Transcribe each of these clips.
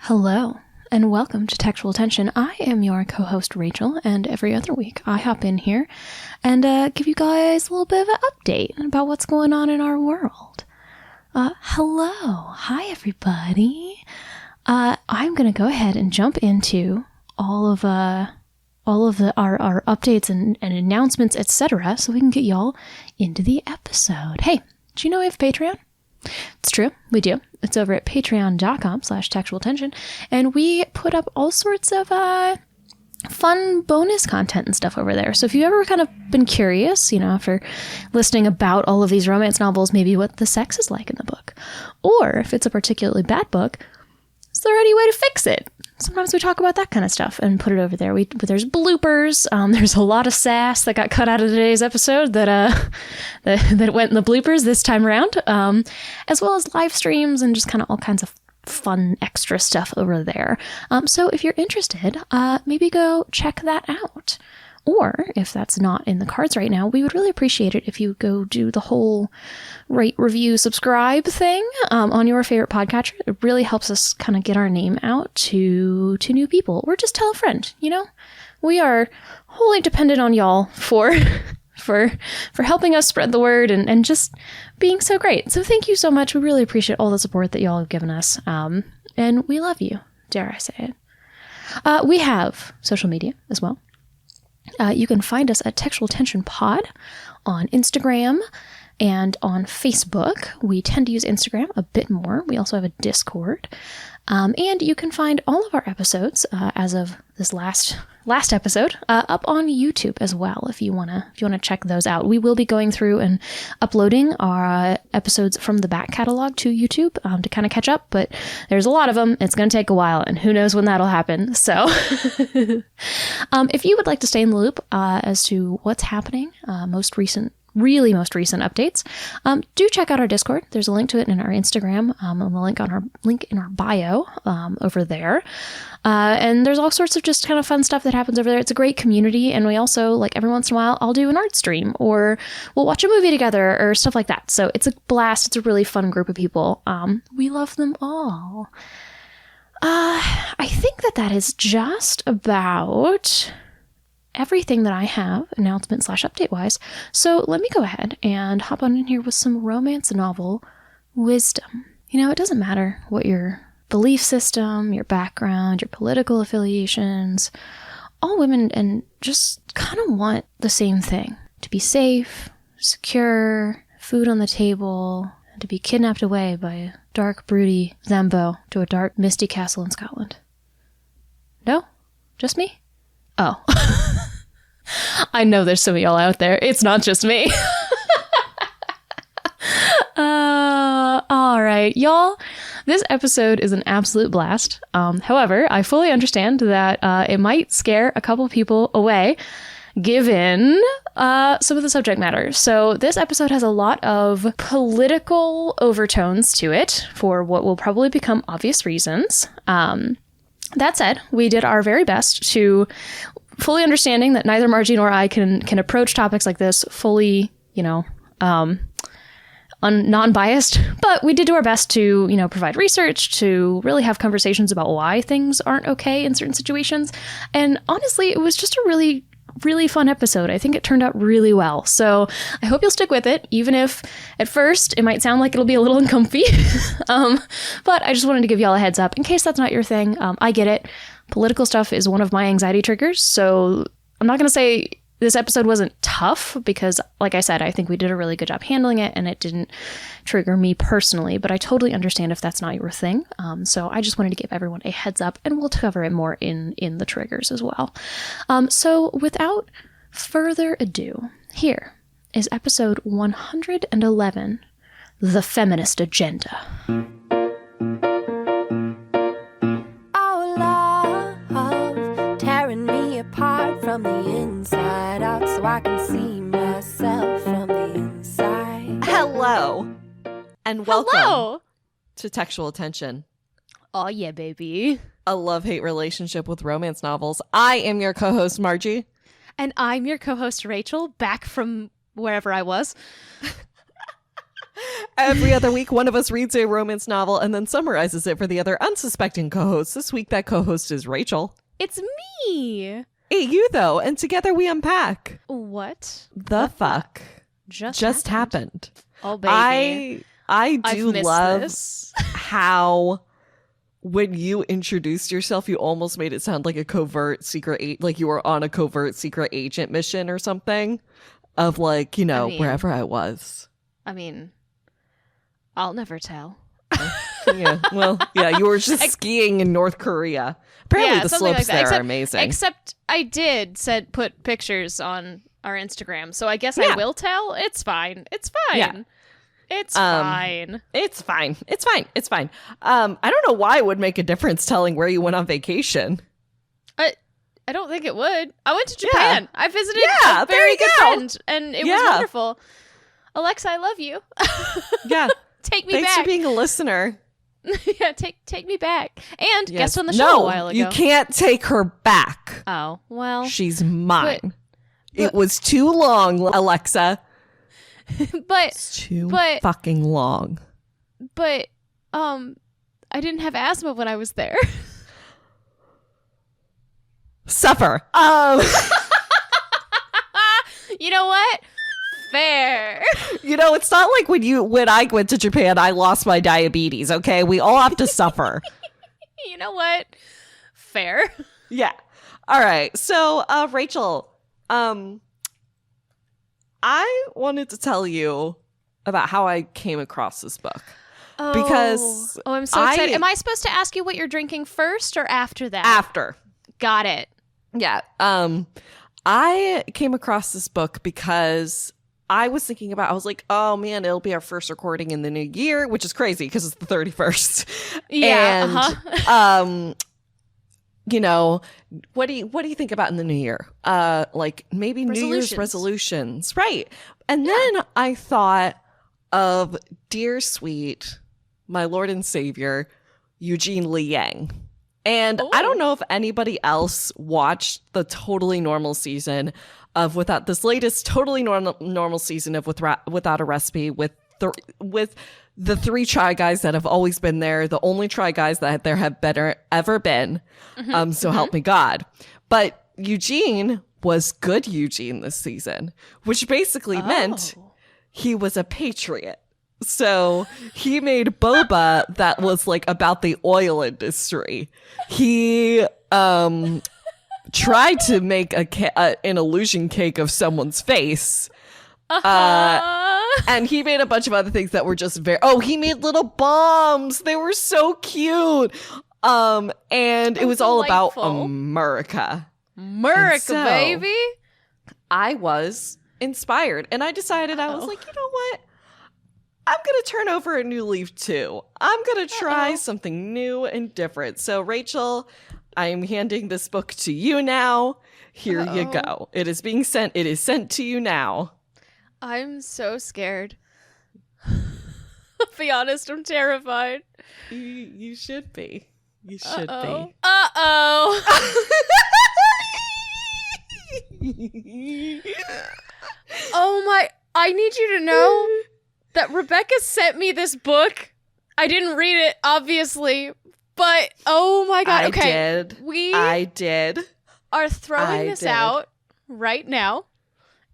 Hello, and welcome to Textual Tension. I am your co-host, Rachel, and every other week I hop in here and give you guys a little bit of an update about what's going on in our world. Hello. Hi, everybody. I'm going to go ahead and jump into all of our updates and announcements, etc., so we can get y'all into the episode. Hey, do you know we have Patreon? It's true, we do. It's over at patreon.com/textualtension, and we put up all sorts of fun bonus content and stuff over there. So if you've ever kind of been curious, after listening about all of these romance novels, maybe what the sex is like in the book, or if it's a particularly bad book, is there any way to fix it? Sometimes we talk about that kind of stuff and put it over there. There's bloopers. There's a lot of sass that got cut out of today's episode that went in the bloopers this time around, as well as live streams and just kind of all kinds of fun extra stuff over there. So if you're interested, maybe go check that out. Or if that's not in the cards right now, we would really appreciate it if you go do the whole rate, review, subscribe thing on your favorite podcatcher. It really helps us kind of get our name out to new people, or just tell a friend. We are wholly dependent on y'all for helping us spread the word and just being so great. So thank you so much. We really appreciate all the support that y'all have given us, and we love you. Dare I say it? We have social media as well. You can find us at Textual Tension Pod on Instagram and on Facebook. We tend to use Instagram a bit more. We also have a Discord. And you can find all of our episodes, as of this last episode, up on YouTube as well, if you wanna check those out. We will be going through and uploading our episodes from the back catalog to YouTube to kind of catch up, but there's a lot of them. It's going to take a while, and who knows when that'll happen. So if you would like to stay in the loop as to what's happening, most recent updates, do check out our Discord. There's a link to it in our Instagram, and the link in our bio over there. And there's all sorts of just kind of fun stuff that happens over there. It's a great community, and we also, like, every once in a while, I'll do an art stream, or we'll watch a movie together, or stuff like that. So it's a blast. It's a really fun group of people. We love them all. I think that is just about everything that I have announcement/update wise. So let me go ahead and hop on in here with some romance novel wisdom. It doesn't matter what your belief system, your background, your political affiliations, all women and just kind of want the same thing: to be safe, secure, food on the table, and to be kidnapped away by a dark, broody Zambo to a dark, misty castle in Scotland. No? Just me? Oh. I know there's some of y'all out there. It's not just me. All right, y'all. This episode is an absolute blast. However, I fully understand that it might scare a couple people away, given some of the subject matter. So this episode has a lot of political overtones to it for what will probably become obvious reasons. That said, we did our very best to, fully understanding that neither Margie nor I can approach topics like this fully, non-biased, but we did do our best to, provide research, to really have conversations about why things aren't okay in certain situations. And honestly, it was just a really, really fun episode. I think it turned out really well. So I hope you'll stick with it, even if at first it might sound like it'll be a little uncomfy. But I just wanted to give y'all a heads up in case that's not your thing. I get it. Political stuff is one of my anxiety triggers, so I'm not going to say this episode wasn't tough, because, like I said, I think we did a really good job handling it, and it didn't trigger me personally, but I totally understand if that's not your thing. So I just wanted to give everyone a heads up, and we'll cover it more in the triggers as well. So without further ado, here is episode 111, The Feminist Agenda. From the inside out, so I can see myself from the inside. Hello, and welcome to Textual Tension. Oh yeah, baby. A love-hate relationship with romance novels. I am your co-host, Margie. And I'm your co-host, Rachel, back from wherever I was. Every other week, one of us reads a romance novel and then summarizes it for the other unsuspecting co-hosts. This week, that co-host is Rachel. It's me. Hey, you, though. And together we unpack. What The fuck just happened? Oh, baby. I do love this. how when you introduced yourself, you almost made it sound like a covert secret, like you were on a covert secret agent mission or something of like, wherever I was. I mean, I'll never tell. Yeah, well, yeah, you were just skiing in North Korea. Apparently the slopes there are amazing. Except I did put pictures on our Instagram, so I guess I will tell. It's fine. It's fine. Yeah. It's fine. It's fine. It's fine. It's fine. I don't know why it would make a difference telling where you went on vacation. I don't think it would. I went to Japan. Yeah. I visited Yeah, a very good go. friend, and it was wonderful. Alexa, I love you. Yeah. Take me Thanks back. for being a listener. Yeah, take me back. And Yes. guest on the show a while ago. You can't take her back. Oh, well. She's mine. But- it was too long, Alexa. But It's too but- fucking long. But, I didn't have asthma when I was there. Suffer. You know what? Fair. It's not like when I went to Japan, I lost my diabetes, okay? We all have to suffer. You know what? Fair. Yeah. All right. So, Rachel, I wanted to tell you about how I came across this book. Because I'm so excited. Am I supposed to ask you what you're drinking first or after that? After. Got it. Yeah. I came across this book because I was thinking about, I was like, oh man, it'll be our first recording in the new year, which is crazy because it's the 31st. Yeah. And, what do you think about in the new year? Like maybe New Year's resolutions. Right. And then I thought of dear sweet, my Lord and Savior, Eugene Liang. And I don't know if anybody else watched the Totally Normal season of this latest Totally Normal season of Without a Recipe with the three Try Guys that have always been there, the only Try Guys that there have ever been. So help me God. But Eugene was good Eugene this season, which basically meant he was a patriot. So he made boba that was like about the oil industry. He tried to make an illusion cake of someone's face. And he made a bunch of other things that were just he made little bombs. They were so cute. And it was all about America. America, baby. I was inspired and I decided, I was like, you know what? I'm going to turn over a new leaf too. I'm going to try something new and different. So Rachel, I am handing this book to you now. Here you go. It is being sent. It is sent to you now. I'm so scared. I'll be honest, I'm terrified. You should be. You should be. Oh my, I need you to know that Rebecca sent me this book. I didn't read it, obviously, but oh my God. Okay. I did. Are throwing this out right now.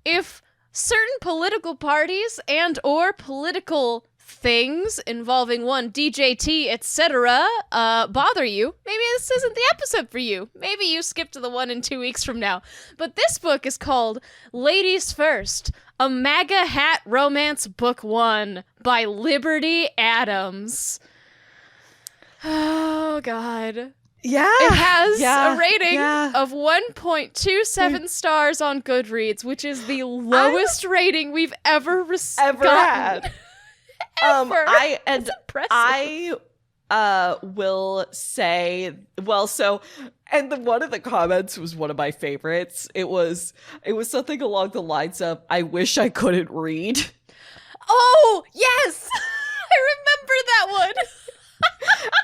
If certain political parties and or political things involving DJT, etc. bother you, maybe this isn't the episode for you. Maybe you skip to the one in 2 weeks from now. But this book is called Ladies First, a MAGA Hat Romance Book 1 by Liberty Adams. Oh, God. Yeah. It has a rating of 1.27 stars on Goodreads, which is the lowest rating we've ever had. Ever. That's impressive. I will say, and one of the comments was one of my favorites. It was something along the lines of, I wish I couldn't read. Oh, yes. I remember that one.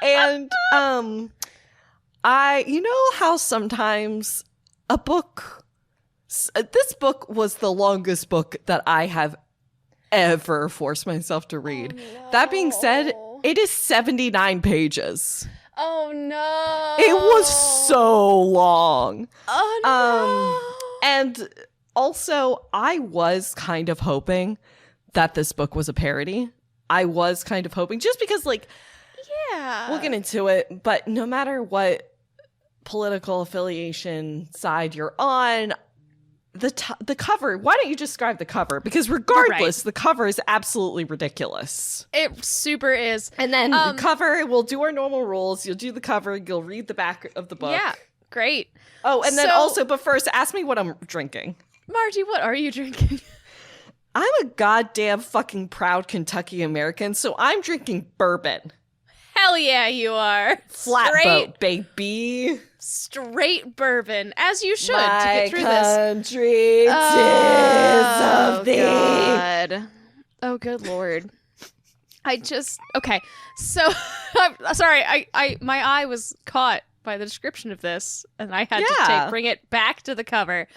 And you know how sometimes this book was the longest book that I have ever force myself to read. That being said, it is 79 pages. Oh no. It was so long. Oh no. And also, I was kind of hoping that this book was a parody. I was kind of hoping, just because, like, yeah, we'll get into it, but no matter what political affiliation side you're on, the cover, why don't you describe the cover? Because regardless, the cover is absolutely ridiculous. It super is. And then the cover, we'll do our normal rules. You'll do the cover, you'll read the back of the book. Yeah, great. Oh, and then also, but first, ask me what I'm drinking. Margie, what are you drinking? I'm a goddamn fucking proud Kentucky American, so I'm drinking bourbon. Hell yeah, you are. Flatboat, baby. Straight bourbon, as you should, My to get through this. Country, 'tis of thee. God. Oh, good Lord. Okay, so, I'm sorry, my eye was caught by the description of this, and I had to bring it back to the cover.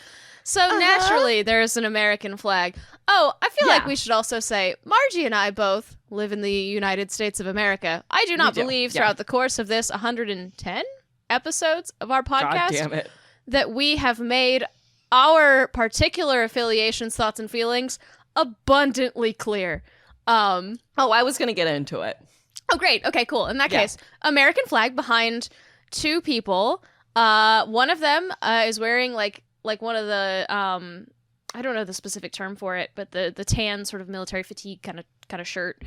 So naturally, there's an American flag. Oh, I feel like we should also say Margie and I both live in the United States of America. I do not believe throughout the course of this 110 episodes of our podcast that we have made our particular affiliations, thoughts, and feelings abundantly clear. I was going to get into it. Oh, great. Okay, cool. In that case, American flag behind two people. One of them is wearing like one of the I don't know the specific term for it, but the tan sort of military fatigue kind of shirt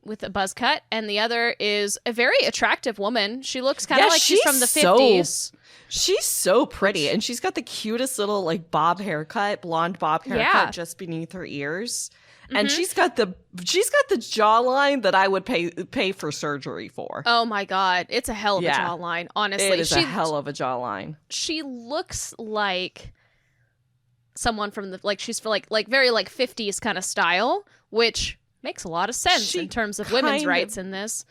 with a buzz cut, and the other is a very attractive woman. She looks kind of like she's from the 50s. She's so pretty, and she's got the cutest little like blonde bob haircut just beneath her ears. Mm-hmm. And she's got the jawline that I would pay for surgery for. Oh my God, it's a hell of a jawline. Honestly, it is a hell of a jawline. She looks like someone from the she's for like very 50s kind of style, which makes a lot of sense in terms of women's rights in this.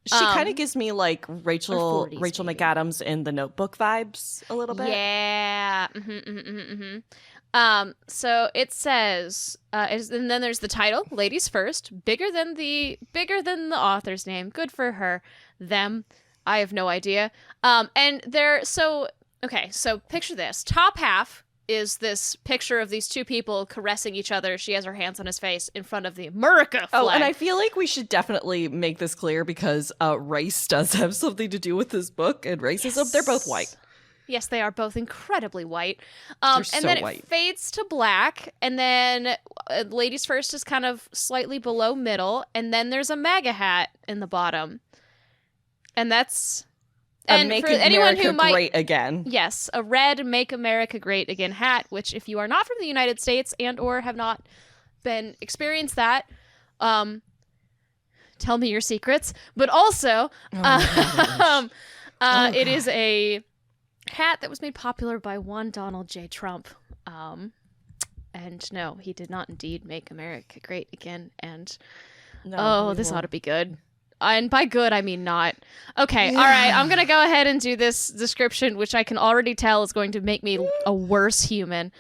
She kind of gives me like Rachel McAdams in The Notebook vibes a little bit. Yeah. So it says, and then there's the title, Ladies First, bigger than the author's name. Good for her. Them. I have no idea. And so picture this. Top half is this picture of these two people caressing each other. She has her hands on his face in front of the America flag. Oh, and I feel like we should definitely make this clear because race does have something to do with this book, and racism. Yes. They're both white. Yes, they are both incredibly white. They're and so then white. It fades to black, and then Ladies First is kind of slightly below middle, and then there's a MAGA hat in the bottom. And that's... And Make for anyone America who might, Great Again. Yes, a red Make America Great Again hat, which if you are not from the United States and or have not experienced that, tell me your secrets. But also, it is a hat that was made popular by one Donald J. Trump. And no, he did not indeed make America great again. And this ought to be good. And by good, I mean not. Okay, all right, I'm going to go ahead and do this description, which I can already tell is going to make me a worse human.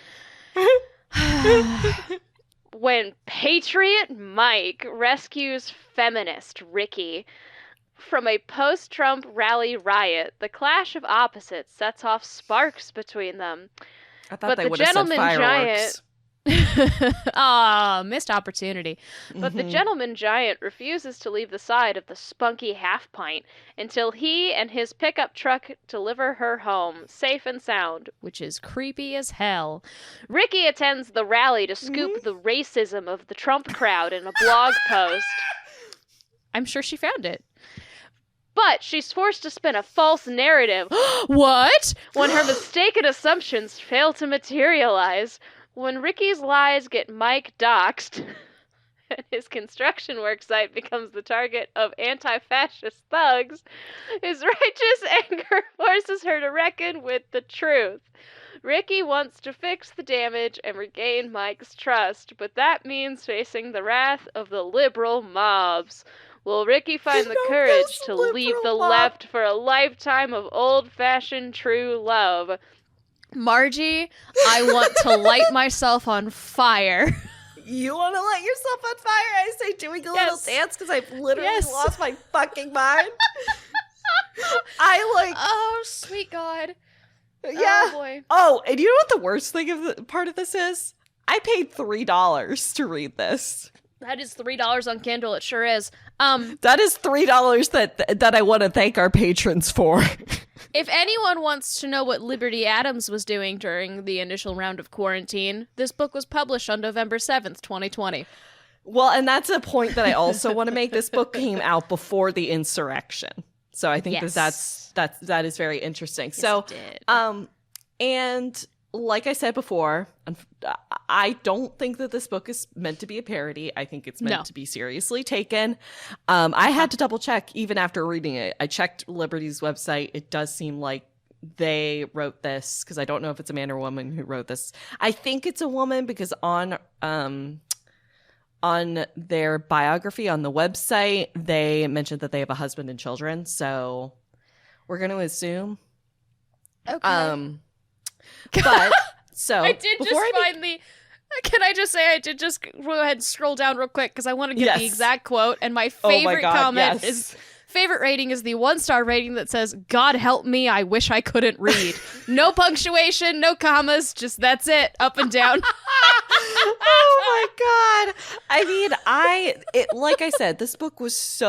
When Patriot Mike rescues feminist Ricky from a post-Trump rally riot, the clash of opposites sets off sparks between them. I thought they would have said fireworks. Missed opportunity. But the gentleman giant refuses to leave the side of the spunky half pint until he and his pickup truck deliver her home, safe and sound, which is creepy as hell. Ricky attends the rally to scoop the racism of the Trump crowd in a blog post. I'm sure she found it. But she's forced to spin a false narrative. What? When her mistaken assumptions fail to materialize. When Ricky's lies get Mike doxxed, and his construction work site becomes the target of anti-fascist thugs, his righteous anger forces her to reckon with the truth. Ricky wants to fix the damage and regain Mike's trust, but that means facing the wrath of the liberal mobs. Will Ricky find the courage to leave the left for a lifetime of old-fashioned true love? Margie, I want to light myself on fire. You want to light yourself on fire? I say doing a little dance because I've literally lost my fucking mind. Oh, sweet God. Yeah. Oh, boy. Oh, and you know what the worst thing of the part of this is? I paid $3 to read this. That is $3 on Kindle. It sure is. That is $3 that I want to thank our patrons for. If anyone wants to know what Liberty Adams was doing during the initial round of quarantine, this book was published on November 7th, 2020. Well, and that's a point that I also want to make. This book came out before the insurrection. So I think that is very interesting. Yes, so, it did. And like I said before, I don't think that this book is meant to be a parody. I think it's meant to be seriously taken. I had to double check even after reading it. I checked Liberty's website. It does seem like they wrote this because I don't know if it's a man or woman who wrote this. I think it's a woman because on their biography on the website, they mentioned that they have a husband and children. So we're going to assume. Okay. But so I did just finally. Can I just say I did just go ahead and scroll down real quick because I want to get the exact quote, and my favorite comment is favorite rating is the 1-star rating that says, "God help me, I wish I couldn't read." No punctuation, no commas, just that's it, up and down. Oh my God. I mean, like I said, this book was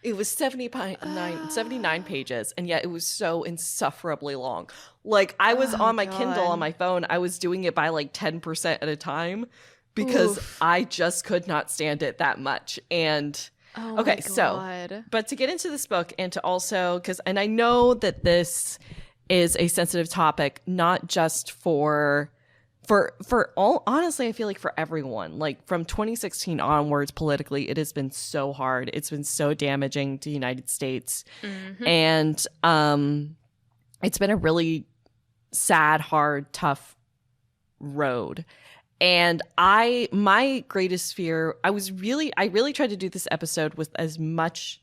it was 79 pages, and yet it was so insufferably long. Like, I was on my Kindle on my phone. I was doing it by like 10% at a time because I just could not stand it that much. And but to get into this book and to also, and I know that this is a sensitive topic, not just for all, honestly, I feel like for everyone, like from 2016 onwards, politically, it has been so hard. It's been so damaging to the United States. Mm-hmm. And it's been a really sad, hard, tough road. And my greatest fear, I really tried to do this episode with as much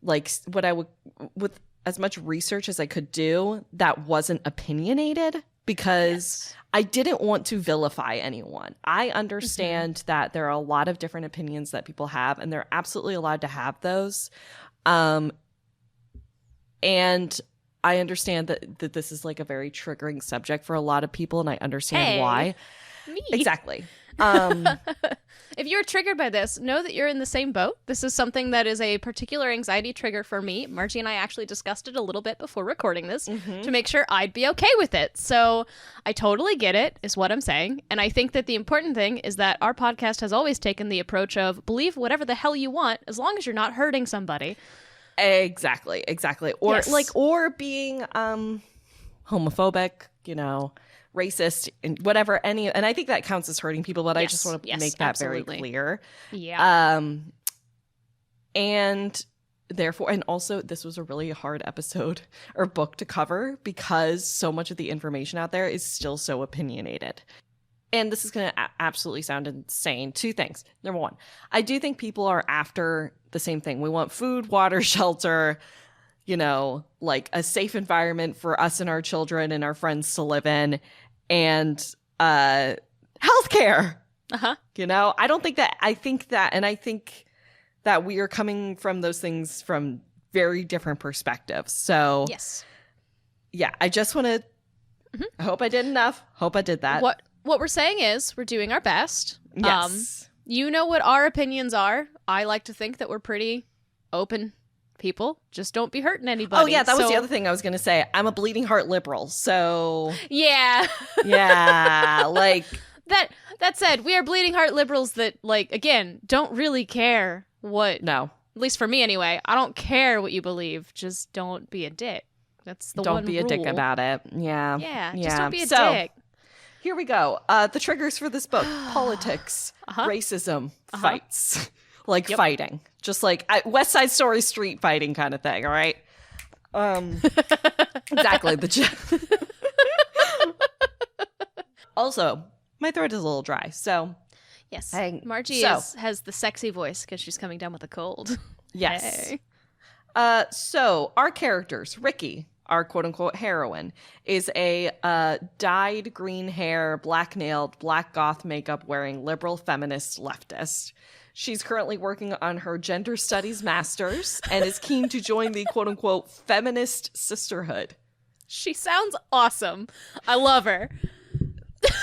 with as much research as I could do that wasn't opinionated, because I didn't want to vilify anyone. I understand that there are a lot of different opinions that people have, and they're absolutely allowed to have those. And I understand that this is like a very triggering subject for a lot of people, and I understand why. Me. Exactly. If you're triggered by this, know that you're in the same boat. This is something that is a particular anxiety trigger for me. Margie and I actually discussed it a little bit before recording this to make sure I'd be okay with it. So I totally get it, is what I'm saying. And I think that the important thing is that our podcast has always taken the approach of believe whatever the hell you want, as long as you're not hurting somebody. Exactly. Or or being homophobic, racist and whatever, and I think that counts as hurting people, but I just want to make that very clear. Yeah. And therefore, and also this was a really hard episode or book to cover because so much of the information out there is still so opinionated. And this is going to absolutely sound insane. Two things. Number one, I do think people are after the same thing. We want food, water, shelter, like a safe environment for us and our children and our friends to live in, and healthcare. I don't think that. I think that we are coming from those things from very different perspectives. So I just want to. I hope I did enough. Hope I did that. What we're saying is we're doing our best. Yes. You know what our opinions are. I like to think that we're pretty open people. Just don't be hurting anybody. Oh, yeah, that was the other thing I was going to say. I'm a bleeding heart liberal, so... Yeah. Yeah, like... That said, we are bleeding heart liberals that, again, don't really care what... No. At least for me, anyway. I don't care what you believe. Just don't be a dick. That's the one Don't be a dick about it. Yeah. Yeah, just don't be a dick. Here we go. The triggers for this book. Politics. Racism. Fights. Fighting. Just like West Side Story street fighting kind of thing, all right? Exactly. Also, my throat is a little dry, so... Yes. Margie has the sexy voice because she's coming down with a cold. Yes. Hey. So, our characters. Ricky. our quote-unquote heroine, is a dyed green hair, black-nailed, black goth makeup-wearing liberal feminist leftist. She's currently working on her gender studies master's and is keen to join the quote-unquote feminist sisterhood. She sounds awesome. I love her.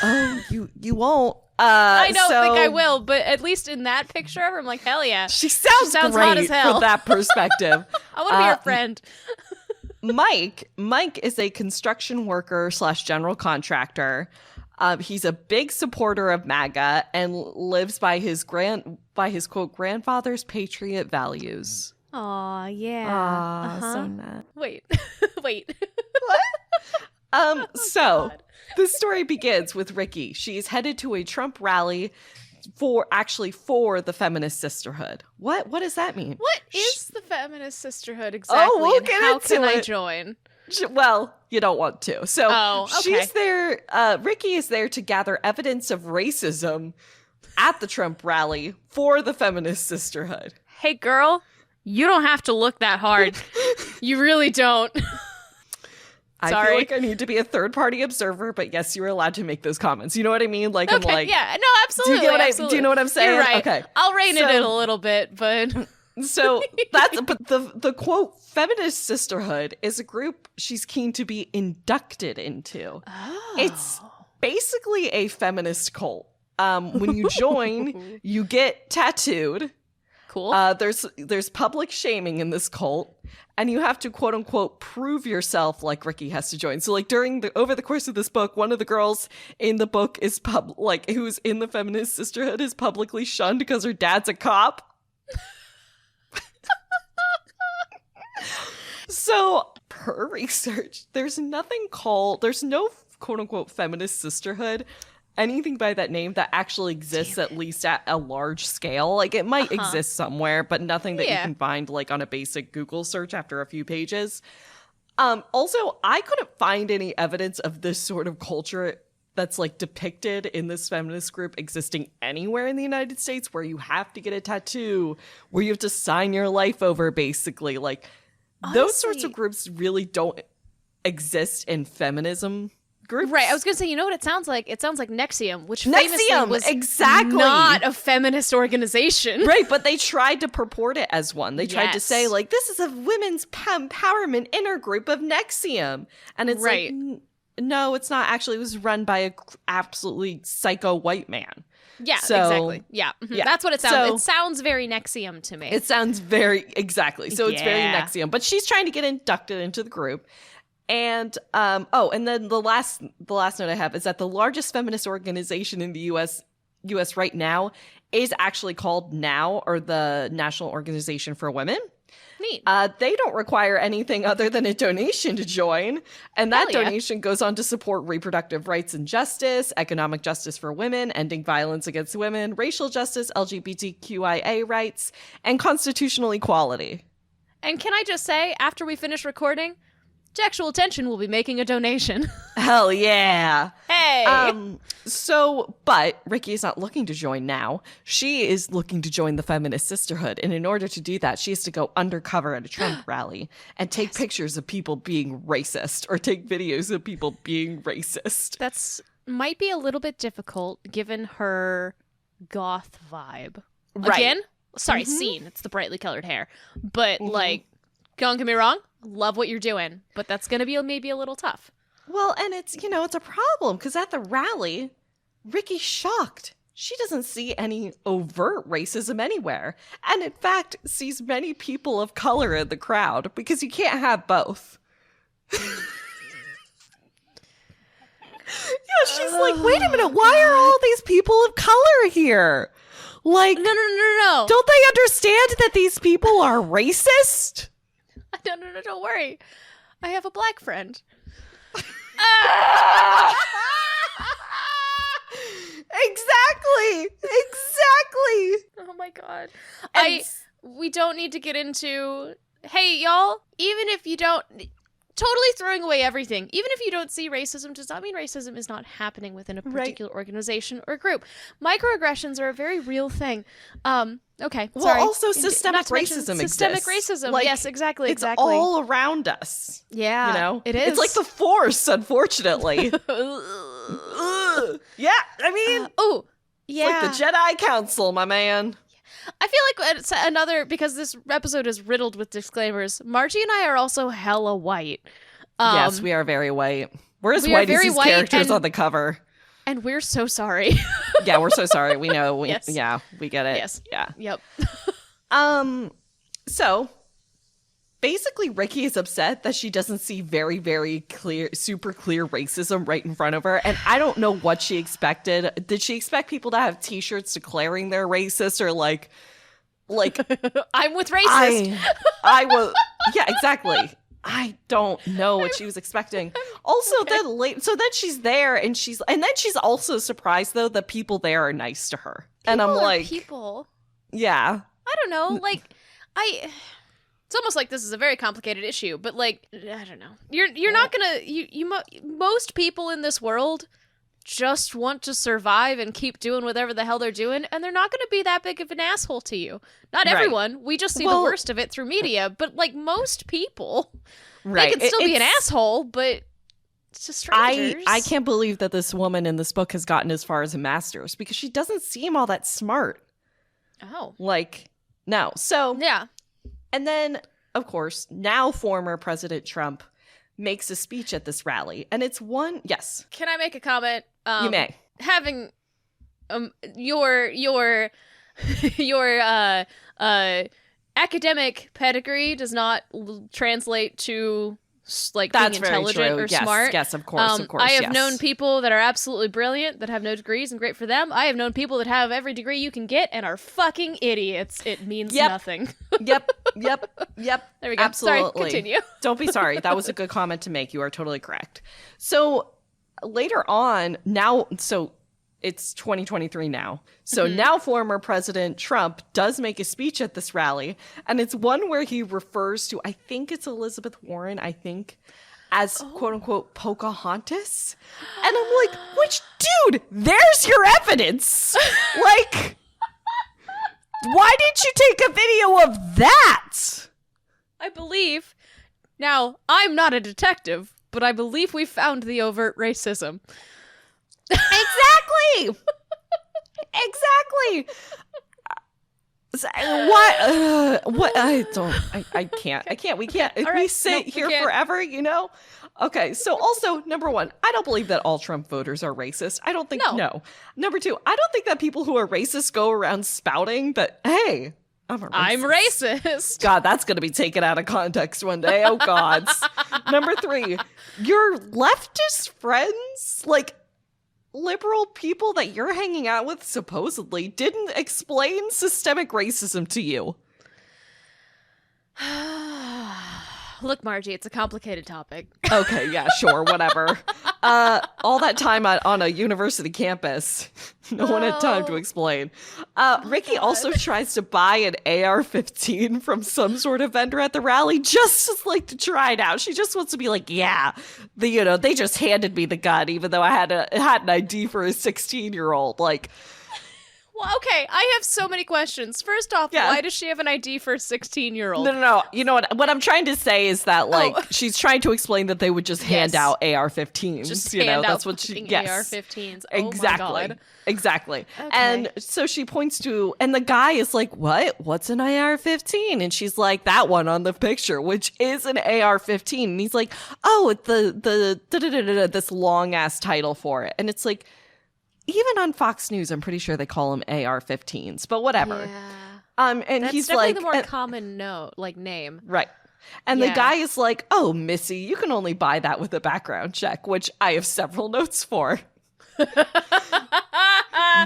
Oh, you won't. I don't think I will, but at least in that picture of her, I'm like, hell yeah. She sounds great hot as hell. For that perspective. I want to be her friend. Mike is a construction worker / general contractor. He's a big supporter of MAGA and lives by his quote grandfather's patriot values. Aw, yeah. So nice. Wait. What? So this story begins with Ricky. She's headed to a Trump rally for the feminist sisterhood. What does that mean? What is the feminist sisterhood exactly? Oh, we'll and get how into can it. I join? Well, you don't want to. So okay. She's there. Ricky is there to gather evidence of racism at the Trump rally for the feminist sisterhood. Hey, girl, you don't have to look that hard. You really don't. I feel like I need to be a third-party observer, but yes, you're allowed to make those comments. You know what I mean? Like, okay, I'm like, yeah, no, absolutely. Do you know what I'm saying? You're right. Okay, I'll rein it in a little bit, but but the quote feminist sisterhood is a group she's keen to be inducted into. Oh. It's basically a feminist cult. When you join, you get tattooed. Cool. There's public shaming in this cult, and you have to quote unquote prove yourself. Like Ricky has to join. So like over the course of this book, one of the girls in the book is who's in the feminist sisterhood is publicly shunned because her dad's a cop. So per research, there's no quote unquote feminist sisterhood, anything by that name that actually exists at least at a large scale. Like it might exist somewhere, but nothing that you can find like on a basic Google search after a few pages. Also, I couldn't find any evidence of this sort of culture that's like depicted in this feminist group existing anywhere in the United States, where you have to get a tattoo, where you have to sign your life over, basically. Like honestly, those sorts of groups really don't exist in feminism groups. Right, I was going to say, you know what it sounds like? It sounds like NXIVM, which famously was exactly not a feminist organization. Right, but they tried to purport it as one. They tried to say, like, this is a women's empowerment intergroup of NXIVM. And it's like, no, it's not actually. It was run by a absolutely psycho white man. Yeah, exactly. Yeah. Mm-hmm. Yeah. That's what it sounds. So, it sounds very NXIVM to me. It sounds very, exactly. So it's very NXIVM. But she's trying to get inducted into the group. And and then the last note I have is that the largest feminist organization in the US right now is actually called NOW, or the National Organization for Women. Neat. They don't require anything other than a donation to join, and that donation goes on to support reproductive rights and justice, economic justice for women, ending violence against women, racial justice, LGBTQIA rights, and constitutional equality. And can I just say, after we finish recording, Textual Tension will be making a donation. Hell yeah. Hey. But Ricky is not looking to join now. She is looking to join the feminist sisterhood. And in order to do that, she has to go undercover at a Trump rally and take pictures of people being racist, or take videos of people being racist. That's might be a little bit difficult given her goth vibe. Right. Again, sorry, scene. It's the brightly colored hair. But like, don't get me wrong. Love what you're doing, but that's going to be maybe a little tough. Well, and it's a problem because at the rally, Ricky's shocked. She doesn't see any overt racism anywhere, and in fact sees many people of color in the crowd, because you can't have both. Yeah, she's like, wait a minute, why are all these people of color here? Like, no. Don't they understand that these people are racist? No, don't worry. I have a black friend. Exactly. Oh my god. We don't need to get into, hey, y'all, even if you don't, totally throwing away everything. Even if you don't see racism, does not mean racism is not happening within a particular organization or group. Microaggressions are a very real thing. Okay, well, sorry. also systemic racism exists. Systemic racism, like, yes, exactly. It's all around us. Yeah, you know, it is. It's like the Force, unfortunately. Yeah, I mean, yeah, it's like the Jedi Council, my man. I feel like it's another, because this episode is riddled with disclaimers. Margie and I are also hella white. Yes, we are very white. We're as white as these characters on the cover. And we're so sorry. Yeah, we're so sorry. We know. Yes. Yeah, we get it. Yes. Yeah. Yep. So basically, Ricky is upset that she doesn't see very, very clear, super clear racism right in front of her. And I don't know what she expected. Did she expect people to have T-shirts declaring they're racist, or like I'm with racist. I was. Yeah, exactly. I don't know what she was expecting. Also, then she's there, and then she's also surprised though that people there are nice to her. And I'm like, people. Yeah. I don't know. Like, it's almost like this is a very complicated issue, but like, I don't know. You're not gonna most people in this world just want to survive and keep doing whatever the hell they're doing, and they're not gonna be that big of an asshole to you. Not everyone. We just see the worst of it through media, but like most people, they can still be an asshole, but to strangers. I can't believe that this woman in this book has gotten as far as a master's, because she doesn't seem all that smart. Oh. Like, no. So, yeah. And then, of course, now former President Trump makes a speech at this rally. And it's one, yes. Can I make a comment? You may. Having your academic pedigree does not translate to like That's being intelligent or smart. Yes, of course, I have known people that are absolutely brilliant that have no degrees, and great for them. I have known people that have every degree you can get and are fucking idiots. It means nothing. Yep. There we go. Absolutely. Sorry, continue. Don't be sorry. That was a good comment to make. You are totally correct. So later on, so it's 2023 now. So now former President Trump does make a speech at this rally, and it's one where he refers to, I think it's Elizabeth Warren, as quote unquote Pocahontas. And I'm like, dude, there's your evidence. Like, why didn't you take a video of that? I believe. Now, I'm not a detective, but I believe we found the overt racism. Exactly. What? I can't. We can't. All We right. sit Nope, here we can't. forever, you know? Okay, so also, number one, I don't believe that all Trump voters are racist. I don't think, no. Number two, I don't think that people who are racist go around spouting that, hey, I'm racist. God, that's going to be taken out of context one day. Oh, God. Number three, your leftist friends, like, liberal people that you're hanging out with supposedly didn't explain systemic racism to you. Look, Margie, it's a complicated topic. Okay, yeah, sure, whatever. All that time on a university campus, no one had time to explain. Ricky also tries to buy an AR-15 from some sort of vendor at the rally just to try it out. She just wants to be like, yeah, they just handed me the gun, even though I had an ID for a 16-year-old. Like, Well, okay, I have so many questions. First off, why does she have an ID for a 16-year-old? No. You know what I'm trying to say is that, she's trying to explain that they would just hand out AR-15s. Just hand out that's what she. AR-15s. Oh exactly. My God. Exactly. Okay. And so she points to, and the guy is like, "What? What's an AR-15?" And she's like, "That one on the picture, which is an AR-15." And he's like, "Oh, it's the this long ass title for it." And it's like, even on Fox News, I'm pretty sure they call them AR-15s, but whatever. Yeah. And that's he's definitely like, the more common name. Right. And the guy is like, "Oh, Missy, you can only buy that with a background check," which I have several notes for.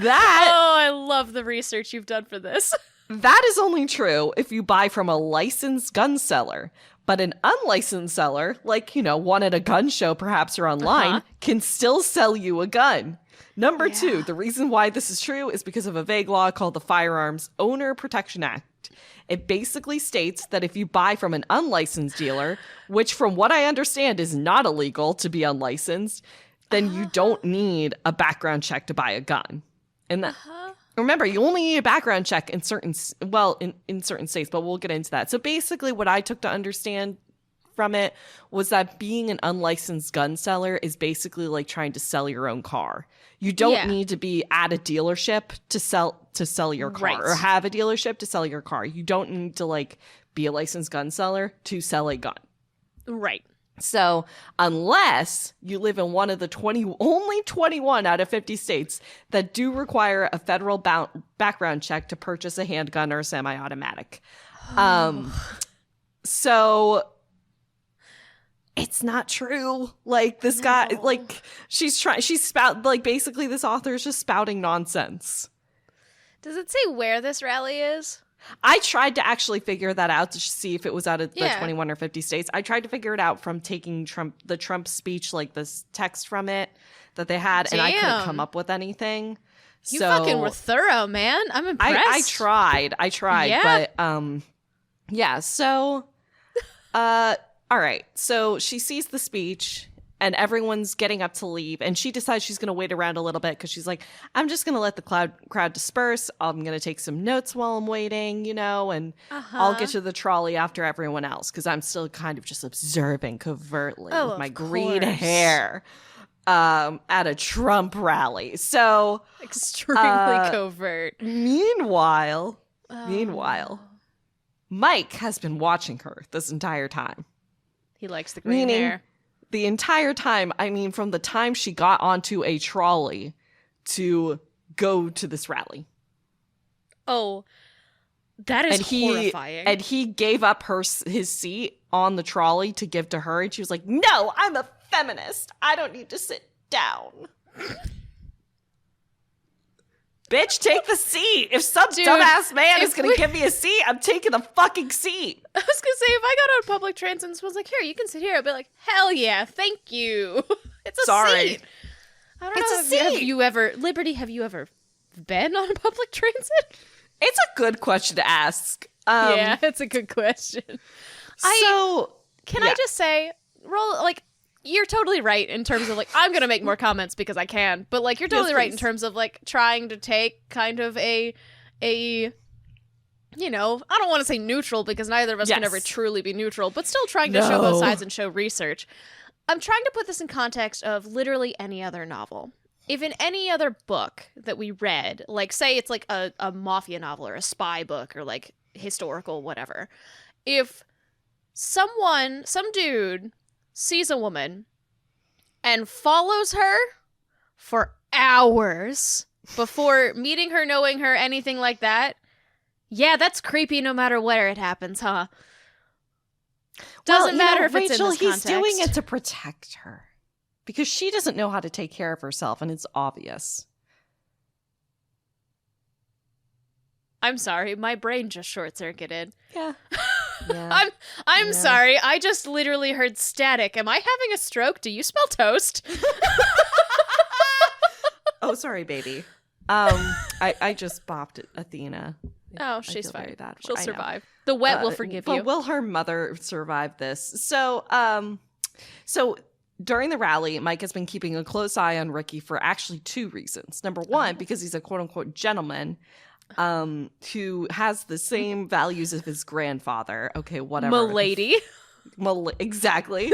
I love the research you've done for this. That is only true if you buy from a licensed gun seller. But an unlicensed seller, one at a gun show perhaps or online, can still sell you a gun. Number two, the reason why this is true is because of a vague law called the Firearms Owner Protection Act. Act. It basically states that if you buy from an unlicensed dealer, which from what I understand is not illegal to be unlicensed, then you don't need a background check to buy a gun. And that, remember, you only need a background check in certain states, but we'll get into that. So basically what I took to understand from it was that being an unlicensed gun seller is basically like trying to sell your own car. You don't need to be at a dealership to sell your car or have a dealership to sell your car. You don't need to like be a licensed gun seller to sell a gun. Right. So unless you live in one of the only 21 out of 50 states that do require a federal background check to purchase a handgun or a semi-automatic. So it's not true. Like this guy, like basically this author is just spouting nonsense. Does it say where this rally is? I tried to actually figure that out to see if it was out of the 21 or 50 states. I tried to figure it out from taking the Trump speech, like this text from it that they had, and I couldn't come up with anything. You fucking were thorough, man. I'm impressed. I tried, but yeah. So, all right. So she sees the speech and everyone's getting up to leave. And she decides she's going to wait around a little bit because she's like, I'm just going to let the crowd disperse. I'm going to take some notes while I'm waiting, and I'll get to the trolley after everyone else because I'm still kind of just observing covertly with my green hair at a Trump rally. So extremely covert. Meanwhile, Mike has been watching her this entire time. He likes the green hair. The entire time, I mean, from the time she got onto a trolley to go to this rally. Oh, that is horrifying. And he gave up his seat on the trolley to give to her. And she was like, no, I'm a feminist. I don't need to sit down. Bitch, take the seat. If some dumbass man is going to give me a seat, I'm taking the fucking seat. I was going to say, if I got on public transit and someone's like, here, you can sit here, I'd be like, hell yeah, thank you. It's a seat. I don't know. Have you ever been on public transit? It's a good question to ask. Yeah, it's a good question. Can I just say, you're totally right in terms of, I'm going to make more comments because I can, but, you're totally right in terms of, trying to take kind of I don't want to say neutral because neither of us can ever truly be neutral, but still trying to show both sides and show research. I'm trying to put this in context of literally any other novel. If in any other book that we read, say it's a mafia novel or a spy book or historical whatever, if some dude sees a woman and follows her for hours before meeting her, knowing her, anything like that, yeah, that's creepy no matter where it happens, huh? Doesn't matter if it's in this context. He's doing it to protect her because she doesn't know how to take care of herself, and it's obvious. I'm sorry, my brain just short-circuited. Yeah. I'm sorry. I just literally heard static. Am I having a stroke? Do you smell toast? Oh, sorry, baby. I just bopped at Athena. Oh, she's fine. Very bad She'll survive. The wet will forgive you. But will her mother survive this? So during the rally, Mike has been keeping a close eye on Ricky for actually two reasons. Number one, because he's a quote-unquote gentleman who has the same values as his grandfather. Okay, whatever. Milady. Exactly.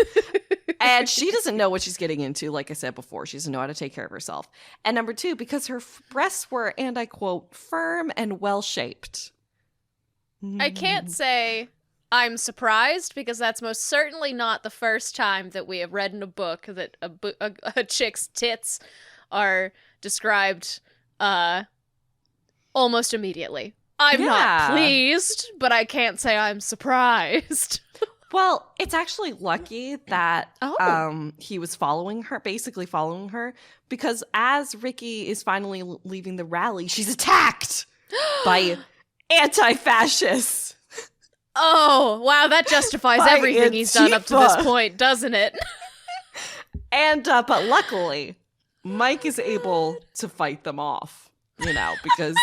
And she doesn't know what she's getting into. Like I said before, she doesn't know how to take care of herself. And number two, because her breasts were, and I quote, firm and well-shaped. I can't say I'm surprised because that's most certainly not the first time that we have read in a book that a chick's tits are described almost immediately. I'm not pleased, but I can't say I'm surprised. Well, it's actually lucky that he was basically following her, because as Ricky is finally leaving the rally, she's attacked by anti-fascists. Oh, wow, that justifies everything he's done up to this point, doesn't it? And but luckily, Mike is able to fight them off, because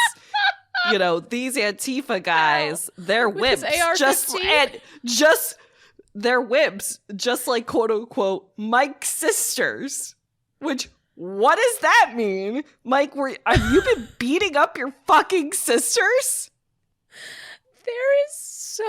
you know, these Antifa guys, they're With his wimps. Just they're wimps, just like quote unquote Mike's sisters. Which, what does that mean? Mike, have you been beating up your fucking sisters? There is so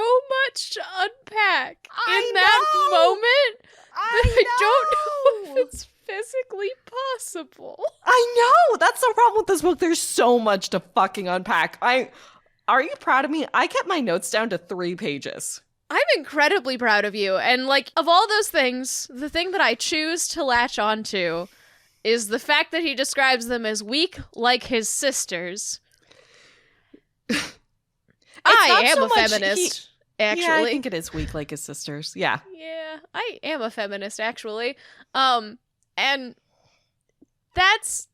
much to unpack in that moment that I don't know if it's physically possible. I know! That's the problem with this book. There's so much to fucking unpack. Are you proud of me? I kept my notes down to 3 pages. I'm incredibly proud of you. And, like, of all those things, the thing that I choose to latch onto is the fact that he describes them as weak like his sisters. I am a feminist, actually. Yeah, I think it is weak like his sisters. Yeah. Yeah, I am a feminist, actually. And that's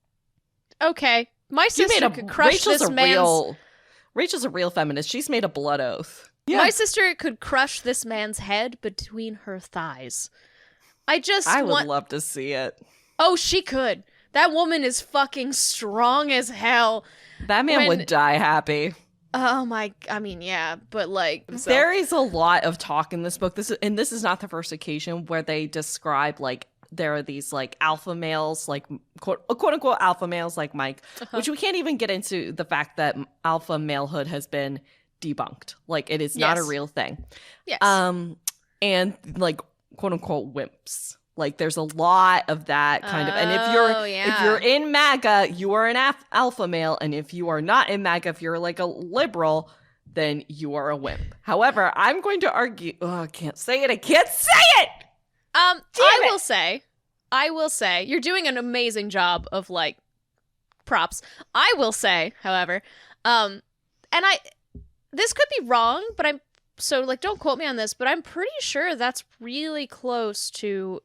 okay. My sister could crush this man's... Rachel's a real feminist. She's made a blood oath. Yeah. My sister could crush this man's head between her thighs. I would love to see it. Oh, she could. That woman is fucking strong as hell. That man would die happy. Oh my, I mean, yeah, but like... So. There is a lot of talk in this book. This is not the first occasion where they describe, like, there are these, like, alpha males, like, quote-unquote alpha males like Mike, which we can't even get into the fact that alpha malehood has been debunked. Like, it is not a real thing. Yes. And, like, quote-unquote wimps. Like, there's a lot of that kind of, and if you're in MAGA, you are an alpha male, and if you are not in MAGA, if you're like a liberal, then you are a wimp. However, I'm going to argue. Oh, I can't say it. I will say, you're doing an amazing job of like props. I will say, however, this could be wrong, but don't quote me on this, but I'm pretty sure that's really close to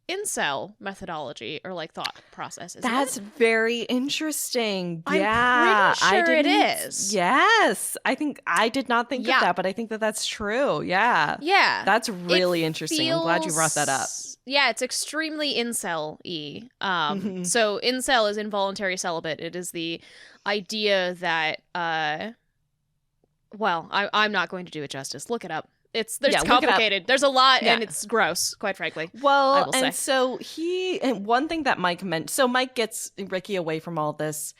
incel methodology or like thought process. That's very interesting. I'm pretty sure it is. Yes. I did not think of that, but I think that that's true. Yeah. Yeah. That's really interesting. I'm glad you brought that up. Yeah, it's extremely incel-y. So incel is involuntary celibate. It is the idea that, I'm not going to do it justice. Look it up. It's complicated. There's a lot, and it's gross, quite frankly. Well, and one thing that Mike meant. So Mike gets Ricky away from all this,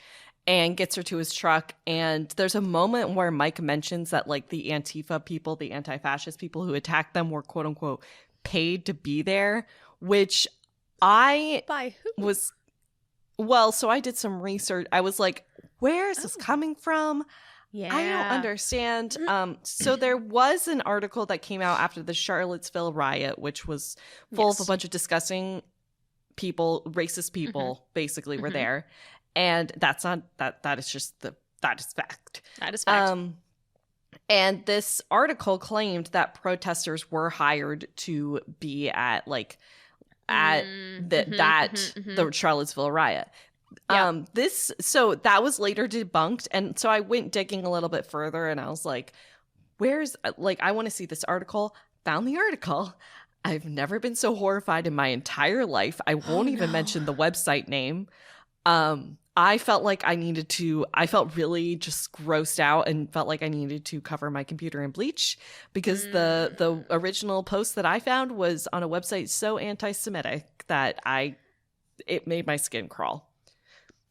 and gets her to his truck. And there's a moment where Mike mentions that like the Antifa people, the anti-fascist people who attacked them, were quote unquote paid to be there. Which by who? So I did some research. I was like, where is this coming from? Yeah. I don't understand. So there was an article that came out after the Charlottesville riot, which was full of a bunch of disgusting people, racist people, basically were there. And that's not that is just that is fact. That is fact. And this article claimed that protesters were hired to be at the Charlottesville riot. Yep. So that was later debunked, and so I went digging a little bit further, and I was like, I want to see this article. Found the article. I've never been so horrified in my entire life. I won't even mention the website name. I felt like I felt really just grossed out and felt like I needed to cover my computer in bleach because the original post that I found was on a website so anti-Semitic that it made my skin crawl.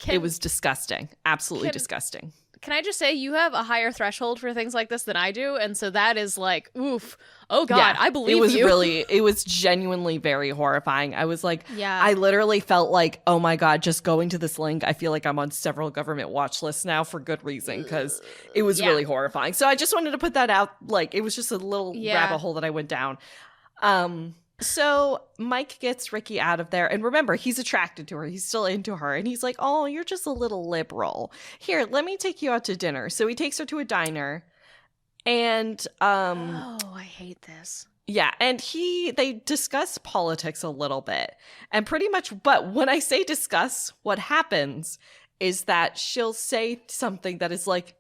It was disgusting. Absolutely disgusting. Can I just say you have a higher threshold for things like this than I do, and so that is like, oof. Oh God, yeah, I believe you. It was genuinely very horrifying. I was like, I literally felt like, oh my God, just going to this link, I feel like I'm on several government watch lists now for good reason because it was really horrifying. So I just wanted to put that out. Like, it was just a little rabbit hole that I went down. So Mike gets Ricky out of there. And remember, he's attracted to her. He's still into her. And he's like, oh, you're just a little liberal. Here, let me take you out to dinner. So he takes her to a diner. And I hate this. Yeah, and they discuss politics a little bit. And pretty much, but when I say discuss, what happens is that she'll say something that is like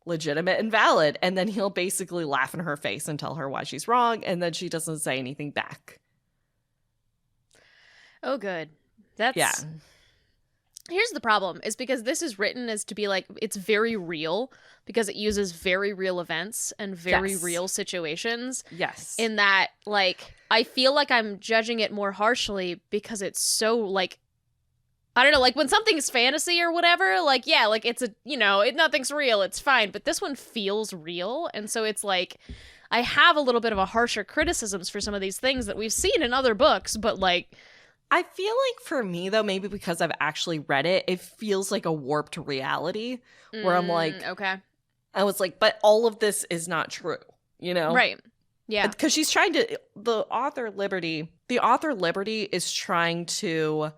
legitimate and valid. And then he'll basically laugh in her face and tell her why she's wrong. And then she doesn't say anything back. Oh, good. That's Here's the problem, is because this is written as to be like, it's very real because it uses very real events and very real situations. Yes. In that, like, I feel like I'm judging it more harshly because it's so, like, I don't know, like, when something's fantasy or whatever, like, yeah, like, it's a, you know, nothing's real, it's fine. But this one feels real. And so it's like, I have a little bit of a harsher criticisms for some of these things that we've seen in other books, but, like, I feel like for me, though, maybe because I've actually read it, it feels like a warped reality where I'm like, okay. I was like, but all of this is not true, you know? Right. Yeah. Because she's trying to, the author Liberty is trying to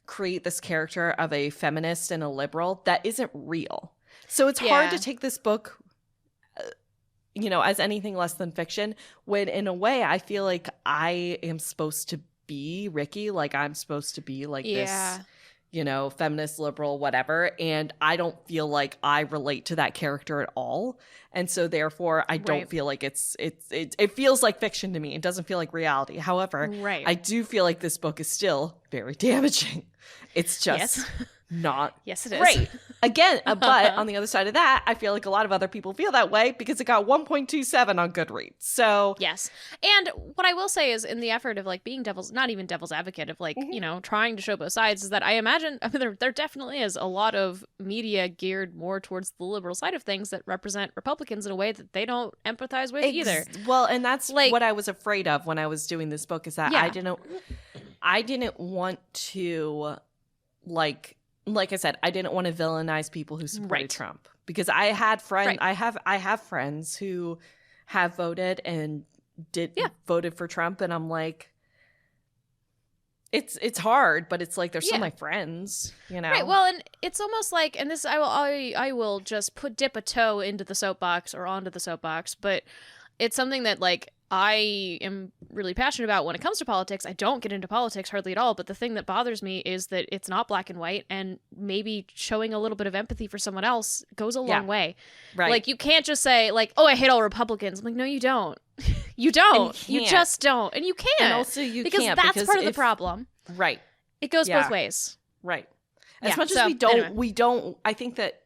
create this character of a feminist and a liberal that isn't real. So it's hard to take this book, you know, as anything less than fiction, when in a way I feel like I am supposed to be Ricky, like I'm supposed to be like this, you know, feminist, liberal, whatever, and I don't feel like I relate to that character at all, and so therefore I don't feel like it feels like fiction to me. It doesn't feel like reality. However, I do feel like this book is still very damaging. It's just not yes, it is. Great. Again, but on the other side of that, I feel like a lot of other people feel that way because it got 1.27 on Goodreads. So yes. And what I will say is, in the effort of like being not even devil's advocate, of like, you know, trying to show both sides, is that I imagine, I mean, there definitely is a lot of media geared more towards the liberal side of things that represent Republicans in a way that they don't empathize with either. Well, and that's like what I was afraid of when I was doing this book, is that I didn't want to, like I said, I didn't want to villainize people who supported Trump, because I had I have friends who have voted and voted for Trump, and I'm like, it's hard, but it's like they're still my friends, you know. Right. Well, and it's almost like, and this I will just dip a toe into the soapbox or onto the soapbox, but it's something that like I am really passionate about when it comes to politics. I don't get into politics hardly at all, but the thing that bothers me is that it's not black and white, and maybe showing a little bit of empathy for someone else goes a long way. Right. Like, you can't just say like, oh, I hate all Republicans. I'm like, no, you don't. You don't. You just don't. And you can't. And also you because can't. That's part of the problem. Right. It goes both ways. Right. As much as we don't, I think that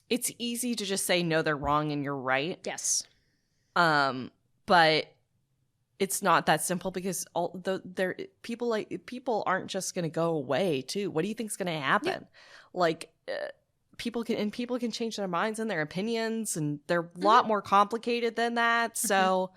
it's easy to just say, no, they're wrong and you're right. Yes. But it's not that simple, because people aren't just going to go away too. What do you think is going to happen? Yeah. Like, people can change their minds and their opinions, and they're a lot more complicated than that. So,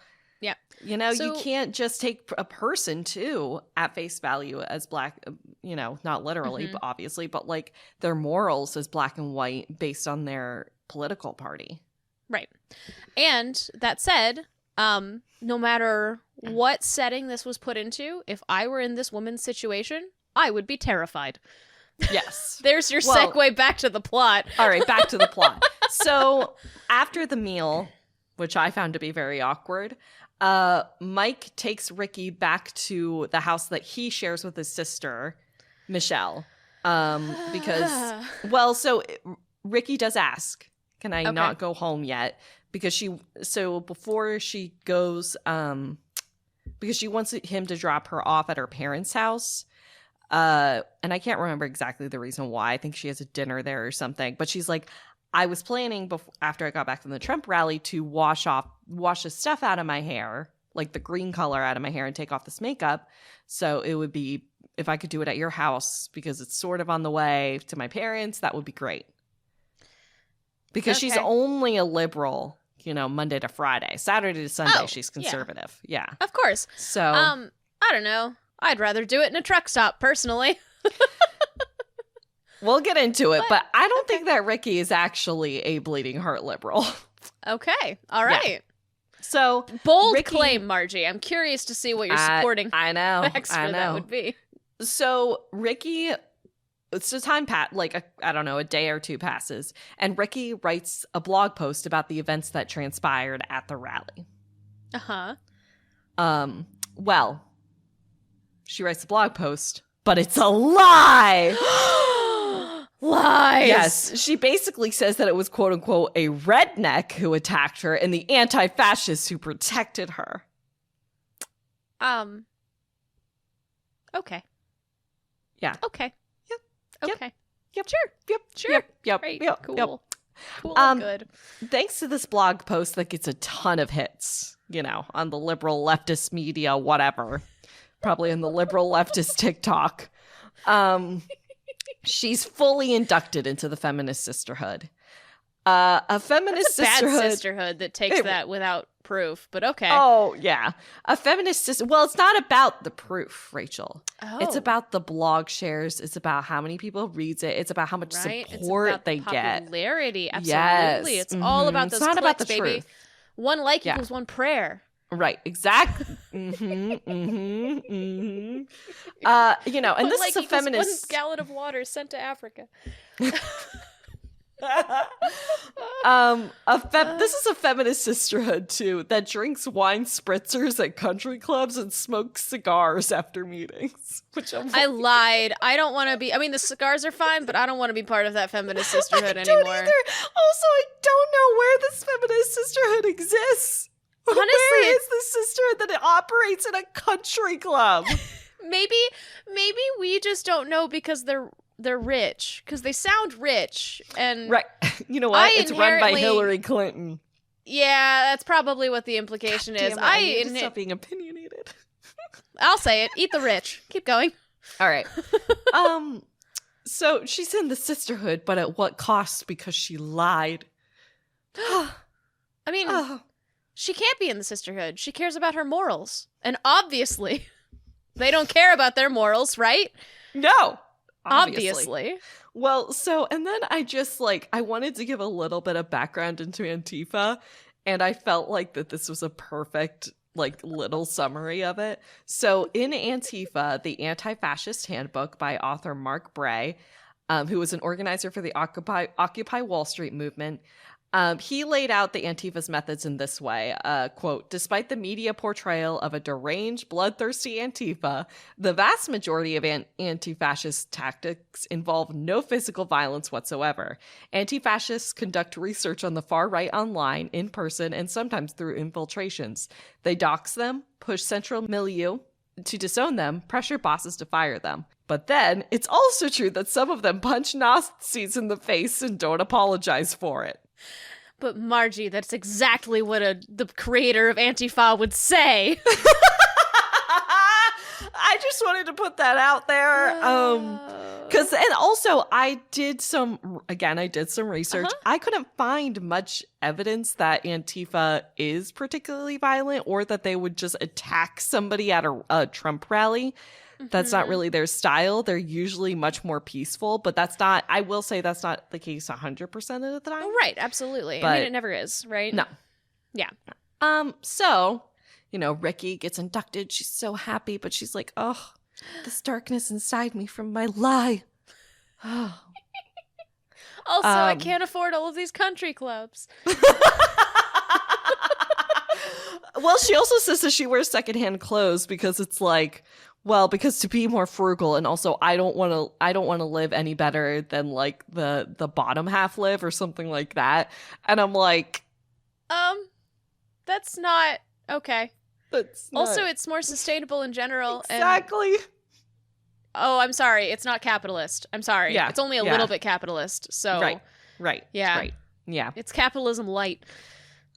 you know, you can't just take a person too at face value as black, you know, not literally, but obviously, but like their morals as black and white based on their political party. Right. And that said, no matter what setting this was put into, if I were in this woman's situation, I would be terrified. Yes. There's your segue back to the plot. All right, back to the plot. So after the meal, which I found to be very awkward, Mike takes Ricky back to the house that he shares with his sister, Michelle. Because, Ricky does ask, can I not go home yet? Because before she goes, because she wants him to drop her off at her parents' house. And I can't remember exactly the reason why. I think she has a dinner there or something. But she's like, I was planning after I got back from the Trump rally to wash the stuff out of my hair, like the green color out of my hair, and take off this makeup. So it would be, if I could do it at your house, because it's sort of on the way to my parents, that would be great. Because she's only a liberal, you know, Monday to Friday. Saturday to Sunday, she's conservative. Yeah. Of course. So, I don't know. I'd rather do it in a truck stop, personally. We'll get into it, but I don't think that Ricky is actually a bleeding heart liberal. Okay. All right. Yeah. So, bold claim, Margie. I'm curious to see what you're supporting. I know. That would be. So, Ricky, it's a time a day or two passes, and Ricky writes a blog post about the events that transpired at the rally. Well, she writes a blog post, but it's a lie. Lies. Yes. She basically says that it was, quote unquote, a redneck who attacked her and the anti-fascists who protected her. Okay. Yeah. Okay. Yep. Okay. Yep. Sure. Yep. Sure. Yep. Great. Yep. Cool. Yep. Cool. Good. Thanks to this blog post that gets a ton of hits, on the liberal leftist media, whatever. Probably on the liberal leftist TikTok. She's fully inducted into the Feminist Sisterhood. A feminist That's a sisterhood. bad sisterhood that takes that without proof, but okay. Oh, yeah. A feminist sister. Well, it's not about the proof, Rachel. Oh. It's about the blog shares. It's about how many people reads it. It's about how much support they get. Popularity. Absolutely. Yes. It's all about those It's not clicks, about the baby. truth. One like equals one prayer. Right, exactly. And this is a feminist. 1 gallon of water sent to Africa. This is a feminist sisterhood too that drinks wine spritzers at country clubs and smokes cigars after meetings. I lied. I don't want to be. I mean, the cigars are fine, but I don't want to be part of that feminist sisterhood I don't anymore. either. Also, I don't know where this feminist sisterhood exists. Honestly, where is the sisterhood that operates in a country club? Maybe we just don't know because they're rich, because they sound rich, and Right. You know what? It's run by Hillary Clinton. Yeah, that's probably what the implication is. I need to stop being opinionated. I'll say it. Eat the rich. Keep going. All right. So she's in the sisterhood, but at what cost? Because she lied. I mean, she can't be in the sisterhood. She cares about her morals, and obviously, they don't care about their morals, right? No. Obviously. Well, so, and then I wanted to give a little bit of background into Antifa, and I felt like that this was a perfect, little summary of it. So in Antifa, the Anti-Fascist Handbook by author Mark Bray, who was an organizer for the Occupy Wall Street movement, he laid out the Antifa's methods in this way, quote, "Despite the media portrayal of a deranged, bloodthirsty Antifa, the vast majority of anti-fascist tactics involve no physical violence whatsoever. Anti-fascists conduct research on the far right online, in person, and sometimes through infiltrations. They dox them, push central milieu to disown them, pressure bosses to fire them. But then, it's also true that some of them punch Nazis in the face and don't apologize for it." But Margie, that's exactly what the creator of Antifa would say. I just wanted to put that out there. And also I did some research. I couldn't find much evidence that Antifa is particularly violent or that they would just attack somebody at a Trump rally. That's not really their style. They're usually much more peaceful, but I will say that's not the case 100% of the time. Right, absolutely. But, I mean, it never is, right? No. Yeah. So, Ricky gets inducted. She's so happy, but she's like, oh, this darkness inside me from my lie. Oh. Also, I can't afford all of these country clubs. Well, she also says that she wears secondhand clothes because it's because to be more frugal, and also I don't want to live any better than the bottom half live or something like that. And I'm like, that's not okay. That's not... Also, it's more sustainable in general. Exactly. I'm sorry, it's not capitalist. I'm sorry. Yeah. It's only a little bit capitalist. So Right. Yeah. Right. Yeah. It's capitalism light.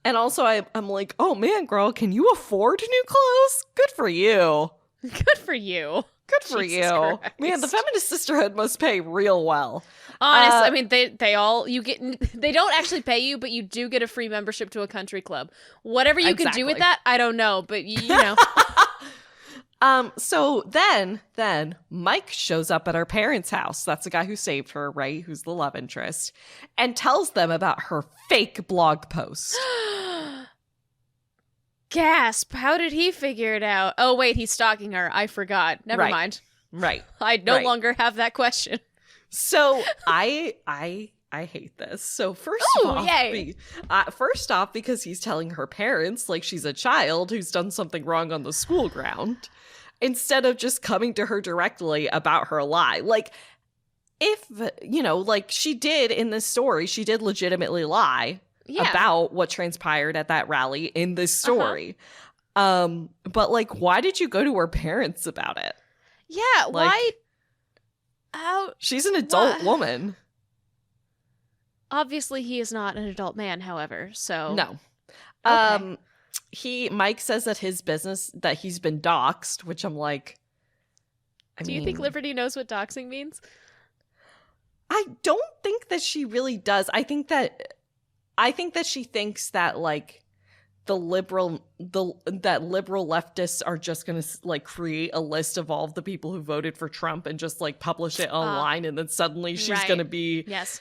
And also I'm like, oh man, girl, can you afford new clothes? Good for you. Good for you. Good for Jesus you. Christ. Man, the feminist sisterhood must pay real well. Honestly, I mean, they don't actually pay you, but you do get a free membership to a country club. Whatever you can do with that, I don't know, but you know. So then Mike shows up at her parents' house. That's the guy who saved her, right? Who's the love interest, and tells them about her fake blog post. Gasp! How did he figure it out? Oh wait, he's stalking her. I forgot. Never mind. Right. I no longer have that question. So I hate this. So first off, because he's telling her parents like she's a child who's done something wrong on the school ground, instead of just coming to her directly about her lie. Like, if, she did in this story, she did legitimately lie about what transpired at that rally in this story. But why did you go to her parents about it? Yeah, why? How? She's an adult woman. Obviously, he is not an adult man, however, so... No. Okay. Mike says that his business, that he's been doxxed, which I'm like... Do you think Liberty knows what doxing means? I don't think that she really does. I think that she thinks that, like, that liberal leftists are just going to, like, create a list of all of the people who voted for Trump and just, like, publish it online, and then suddenly she's going to be... Yes.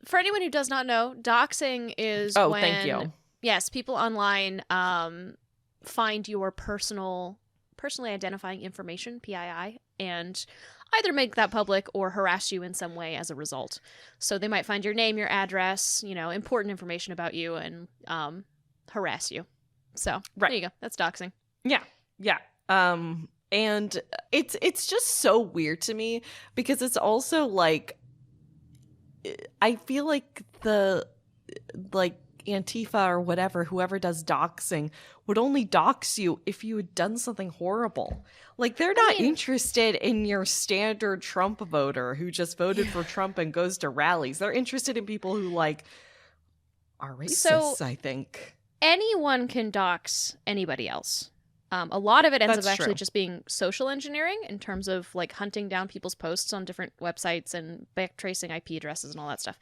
For anyone who does not know, doxing is when... thank you. Yes, people online find your personally identifying information, PII, and either make that public or harass you in some way as a result. So they might find your name, your address, important information about you, and harass you. So there you go. That's doxing. Yeah. And it's just so weird to me because it's also like, I feel like Antifa or whatever, whoever does doxing, would only dox you if you had done something horrible. Like, they're not interested in your standard Trump voter who just voted for Trump and goes to rallies. They're interested in people who, like, are racists, I think. Anyone can dox anybody else. A lot of it ends up actually true. just being social engineering in terms of, like, hunting down people's posts on different websites and backtracing IP addresses and all that stuff.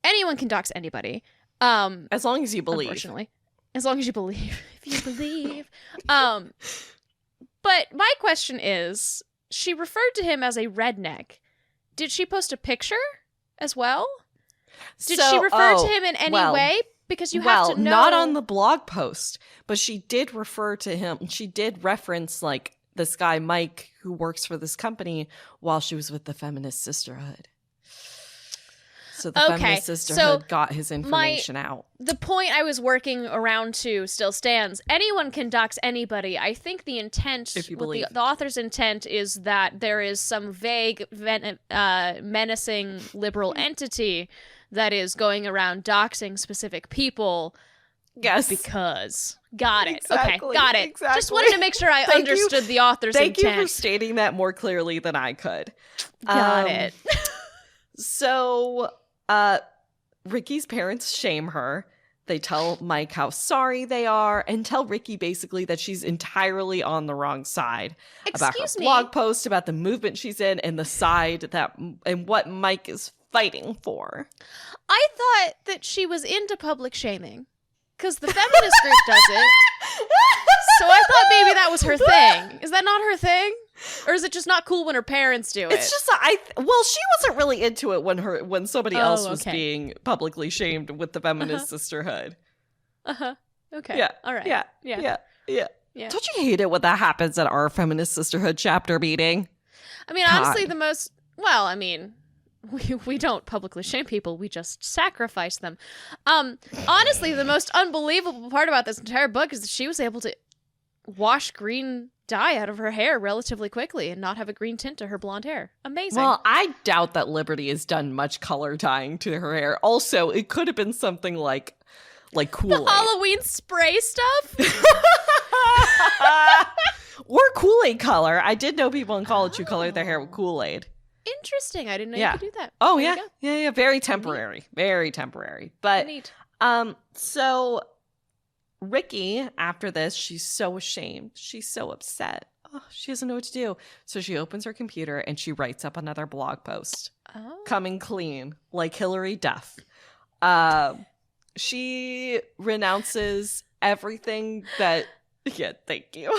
Anyone can dox anybody. As long as you believe. Unfortunately. As long as you believe. If you believe. But my question is, she referred to him as a redneck. Did she post a picture as well? Did she refer to him in any way? Because you have to know. Not on the blog post, but she did refer to him. She did reference, like, this guy, Mike, who works for this company while she was with the Feminist Sisterhood. So the Feminist Sisterhood got his information out. The point I was working around to still stands. Anyone can dox anybody. I think the intent, if you believe. The author's intent is that there is some vague, menacing liberal entity that is going around doxing specific people. Yes. Because. Got it. Exactly. Okay, got it. Exactly. Just wanted to make sure I understood the author's intent. Thank you for stating that more clearly than I could. Got it. So... Ricky's parents shame her. They tell Mike how sorry they are and tell Ricky basically that she's entirely on the wrong side about her blog post, about the movement she's in, and the side and what Mike is fighting for. I thought that she was into public shaming because the feminist group does it. So I thought maybe that was her thing. Is that not her thing? Or is it just not cool when her parents do it? It's just she wasn't really into it when somebody else was being publicly shamed with the Feminist Sisterhood. Okay. Yeah. All right. Yeah. Don't you hate it when that happens at our Feminist Sisterhood chapter meeting? I mean, honestly, we don't publicly shame people. We just sacrifice them. Honestly, the most unbelievable part about this entire book is that she was able to wash green dye out of her hair relatively quickly and not have a green tint to her blonde hair. Amazing. Well, I doubt that Liberty has done much color dyeing to her hair. Also, it could have been something like Kool-Aid. The Halloween spray stuff? Or Kool-Aid color. I did know people in college who colored their hair with Kool-Aid. Interesting. I didn't know you could do that. Oh, yeah. Yeah. Very temporary. Neat. Very temporary. But, neat. So Ricky, after this, she's so ashamed. She's so upset. Oh, she doesn't know what to do. So she opens her computer and she writes up another blog post. Coming clean, like Hillary Duff. She renounces everything that... Yeah, thank you.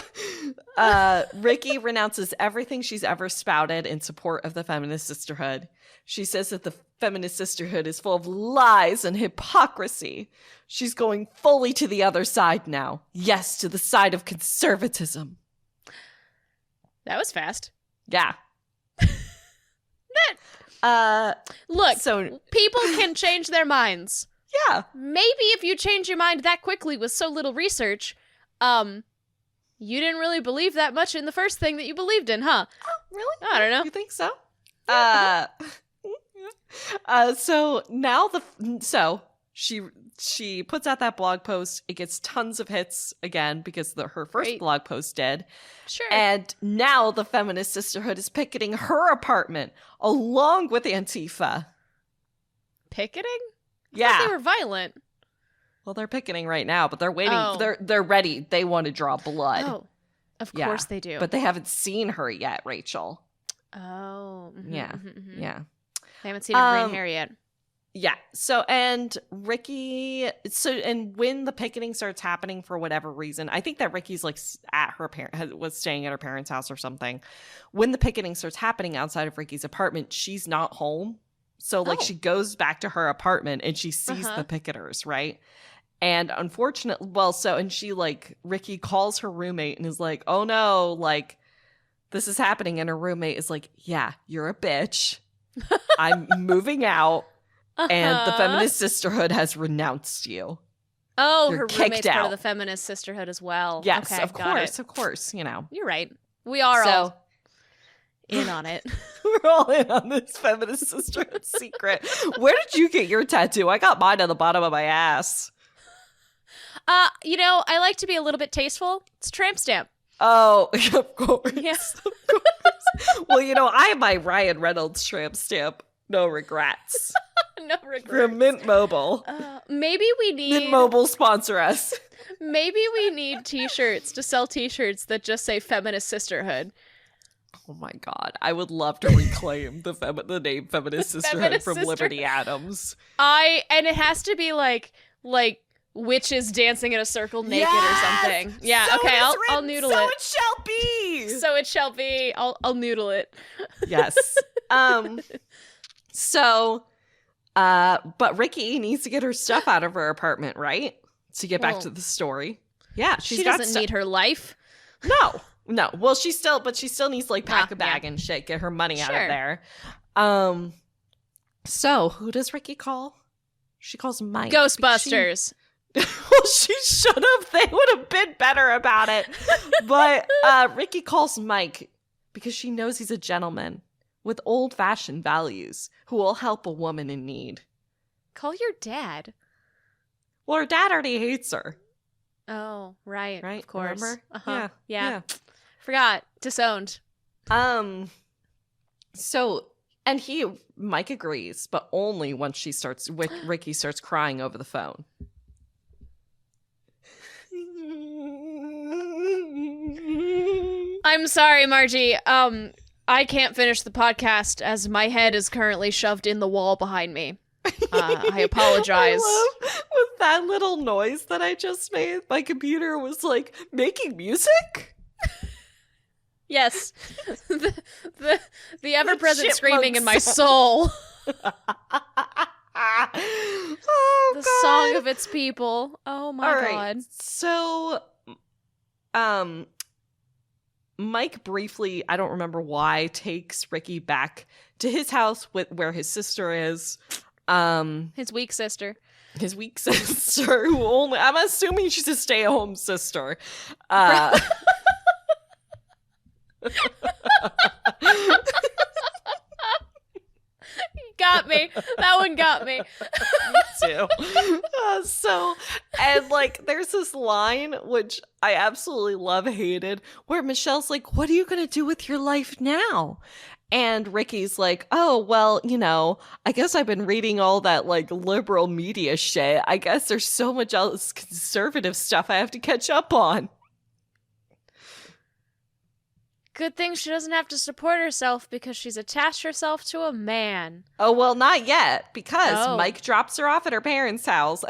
Ricky renounces everything she's ever spouted in support of the Feminist Sisterhood. She says that the Feminist Sisterhood is full of lies and hypocrisy. She's going fully to the other side now. Yes, to the side of conservatism. That was fast. Yeah. Look, so people can change their minds. Yeah. Maybe if you change your mind that quickly with so little research... you didn't really believe that much in the first thing that you believed in, huh? Oh, really? I don't know. You think so? Yeah. So now She puts out that blog post. It gets tons of hits again because her first blog post did. Sure. And now the Feminist Sisterhood is picketing her apartment along with Antifa. Picketing? Yeah. They were violent. Well, they're picketing right now, but they're waiting. Oh. They're ready. They want to draw blood. Oh, of course they do. But they haven't seen her yet, Rachel. Oh. Mm-hmm, Yeah. mm-hmm. Yeah. They haven't seen her green hair yet. Yeah. So, and Ricky, and when the picketing starts happening for whatever reason, I think that Ricky's like at her was staying at her parents' house or something. When the picketing starts happening outside of Ricky's apartment, she's not home. So like she goes back to her apartment and she sees the picketers, right? And unfortunately, and she like, Ricky calls her roommate and is like, oh no, like this is happening. And her roommate is like, yeah, you're a bitch. I'm moving out. And the Feminist Sisterhood has renounced you. Oh, You're her kicked roommate's part out. of the Feminist Sisterhood as well. Yes, okay, of course, you know. You're right. We are all in on it. We're all in on this Feminist Sisterhood secret. Where did you get your tattoo? I got mine on the bottom of my ass. I like to be a little bit tasteful. It's a tramp stamp. Oh, of course. Yes. Of course. Well, I have my Ryan Reynolds tramp stamp. No regrets. No regrets. From Mint Mobile. Maybe we need... Mint Mobile sponsor us. Maybe we need t-shirts to sell t-shirts that just say Feminist Sisterhood. Oh my God. I would love to reclaim the name Feminist Sisterhood Feminist from Sisterhood. Liberty Adams. And it has to be like witches dancing in a circle naked or something. Yeah, so okay, I'll noodle so it. It shall be. So it shall be. I'll noodle it. Yes. But Ricky needs to get her stuff out of her apartment, right? To get back to the story. Yeah, she doesn't need her life. No. Well, she still needs to like pack a bag and shit, get her money out of there. So who does Ricky call? She calls Mike. Ghostbusters. Well, she should have. They would have been better about it. But Ricky calls Mike because she knows he's a gentleman with old-fashioned values who will help a woman in need. Call your dad. Well, her dad already hates her. Oh, right. Right? Of course. Remember? Yeah. Forgot. Disowned. So, and Mike agrees, but only once Ricky starts crying over the phone. I'm sorry, Margie. I can't finish the podcast as my head is currently shoved in the wall behind me. I apologize. I love with that little noise that I just made, my computer was like making music. Yes. the ever-present screaming in my soul. Oh, the God. song of its people. Oh my All right. God. So, Mike briefly, I don't remember why, takes Ricky back to his house where his sister is. His weak sister. His weak sister, who I'm assuming she's a stay-at-home sister. Got me. That one got me. Me too. There's this line, which I absolutely hated, where Michelle's like, what are you going to do with your life now? And Ricky's like, oh, well, I guess I've been reading all that, liberal media shit. I guess there's so much else conservative stuff I have to catch up on. Good thing she doesn't have to support herself because she's attached herself to a man. Oh, well, not yet, because Mike drops her off at her parents' house.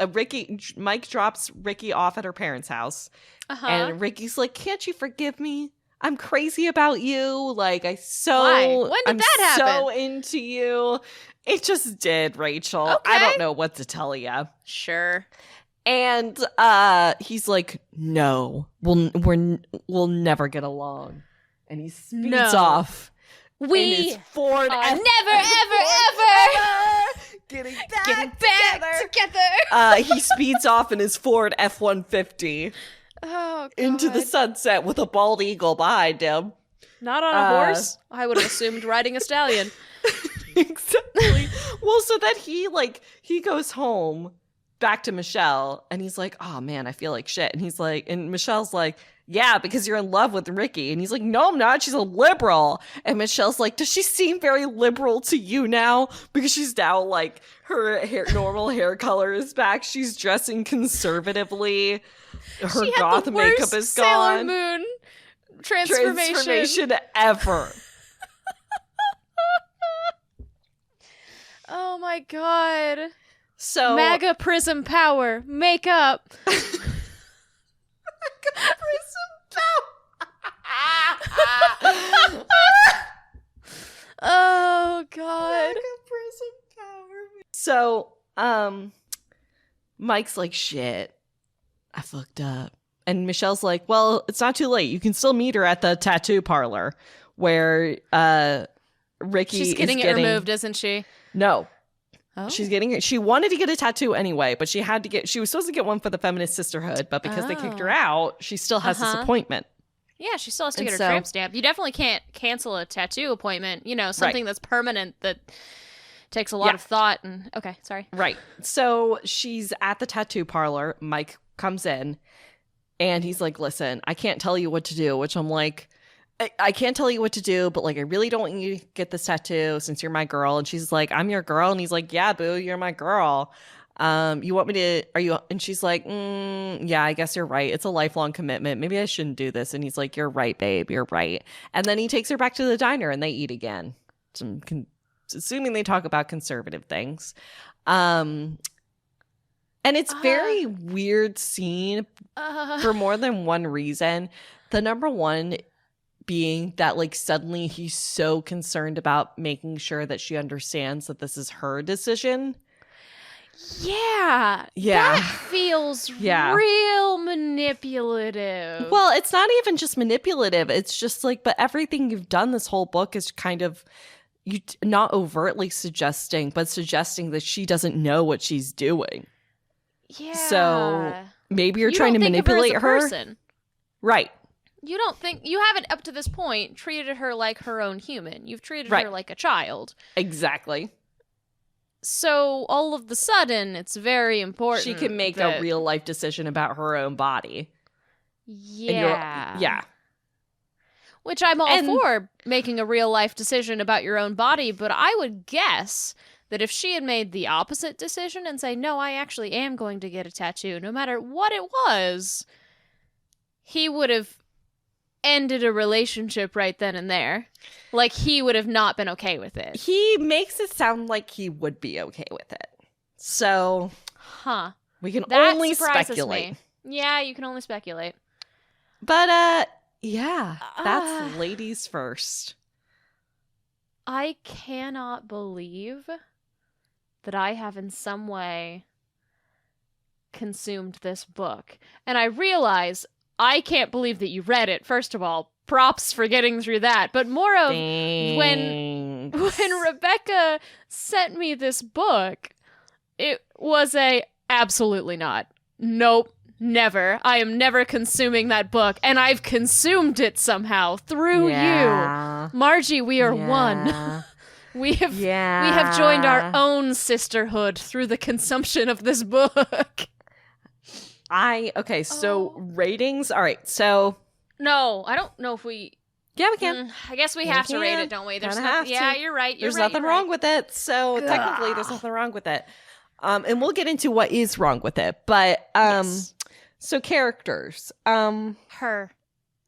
Mike drops Ricky off at her parents' house. And Ricky's like, can't you forgive me? I'm crazy about you. Why? When did that happen? I'm so into you. It just did, Rachel. Okay. I don't know what to tell you. Sure. And he's like, no, we'll never get along. And he speeds off. We in his Ford are F- never, ever getting back together. He speeds off in his Ford F-150 oh, God. into the sunset with a bald eagle behind him. Not on a horse. I would have assumed riding a stallion. Exactly. Well, so that he goes home back to Michelle, and he's like, oh man, I feel like shit. And he's like, and Michelle's like, yeah, because you're in love with Ricky. And he's like, no, I'm not. She's a liberal. And Michelle's like, does she seem very liberal to you now? Because she's now like, her normal hair color is back. She's dressing conservatively. Her goth makeup is gone. Sailor Moon transformation ever. Oh my god. So MAGA prism power. Makeup. Oh god. So Mike's like, shit, I fucked up. And Michelle's like, well, it's not too late. You can still meet her at the tattoo parlor where Ricky She's getting it removed, isn't she? No. Oh. She wanted to get a tattoo anyway, but she was supposed to get one for the Feminist Sisterhood, but because they kicked her out, she still has this appointment. Yeah, she still has to get her tramp stamp. You definitely can't cancel a tattoo appointment, something that's permanent that takes a lot of thought. And okay, sorry. Right. So she's at the tattoo parlor. Mike comes in and he's like, listen, I can't tell you what to do, which I'm like, I can't tell you what to do, but like, I really don't want you to get this tattoo since you're my girl. And she's like, I'm your girl. And he's like, yeah, boo, you're my girl. You want me to, and she's like, yeah, I guess you're right. It's a lifelong commitment. Maybe I shouldn't do this. And he's like, you're right, babe. You're right. And then he takes her back to the diner and they eat again. Assuming they talk about conservative things. And it's very weird scene for more than one reason. The number one being that like suddenly he's so concerned about making sure that she understands that this is her decision. Yeah. That feels real manipulative. Well, it's not even just manipulative. It's just like, but everything you've done this whole book is kind of you not overtly suggesting, but suggesting that she doesn't know what she's doing. Yeah. So maybe you're trying to manipulate her. Person. Right. You don't think you haven't up to this point treated her like her own human. You've treated her like a child. Exactly. So all of the sudden, it's very important. She can make a real life decision about her own body. Yeah. Yeah. Which I'm all for, making a real life decision about your own body, but I would guess that if she had made the opposite decision and say, no, I actually am going to get a tattoo, no matter what it was, he would have ended a relationship right then and there. Like, he would have not been okay with it. He makes it sound like he would be okay with it. So, we can only speculate. Me. Yeah, you can only speculate. But, yeah, that's ladies first. I cannot believe that I have in some way consumed this book. And I realize I can't believe that you read it. First of all, props for getting through that. But more of when Rebecca sent me this book, it was absolutely not. Nope, never. I am never consuming that book. And I've consumed it somehow through you. Margie, we are one. We have joined our own sisterhood through the consumption of this book. So ratings. All right, so no, I don't know if we. Yeah, we can. I guess we have to rate it, don't we? There's you're right. There's nothing wrong with it. So technically, there's nothing wrong with it. And we'll get into what is wrong with it. But so characters. Her,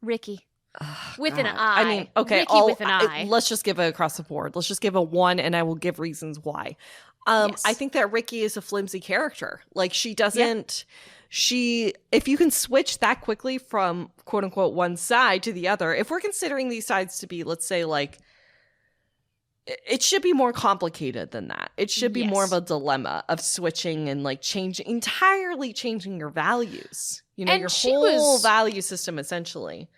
Ricky. With an I. I mean, okay, Ricky with an I. Let's just give it across the board. Let's just give a 1, and I will give reasons why. I think that Ricky is a flimsy character. Like, she doesn't. If you can switch that quickly from quote unquote one side to the other, if we're considering these sides to be, let's say, like, it should be more complicated than that. It should be more of a dilemma of switching and like entirely changing your values. And your whole value system essentially.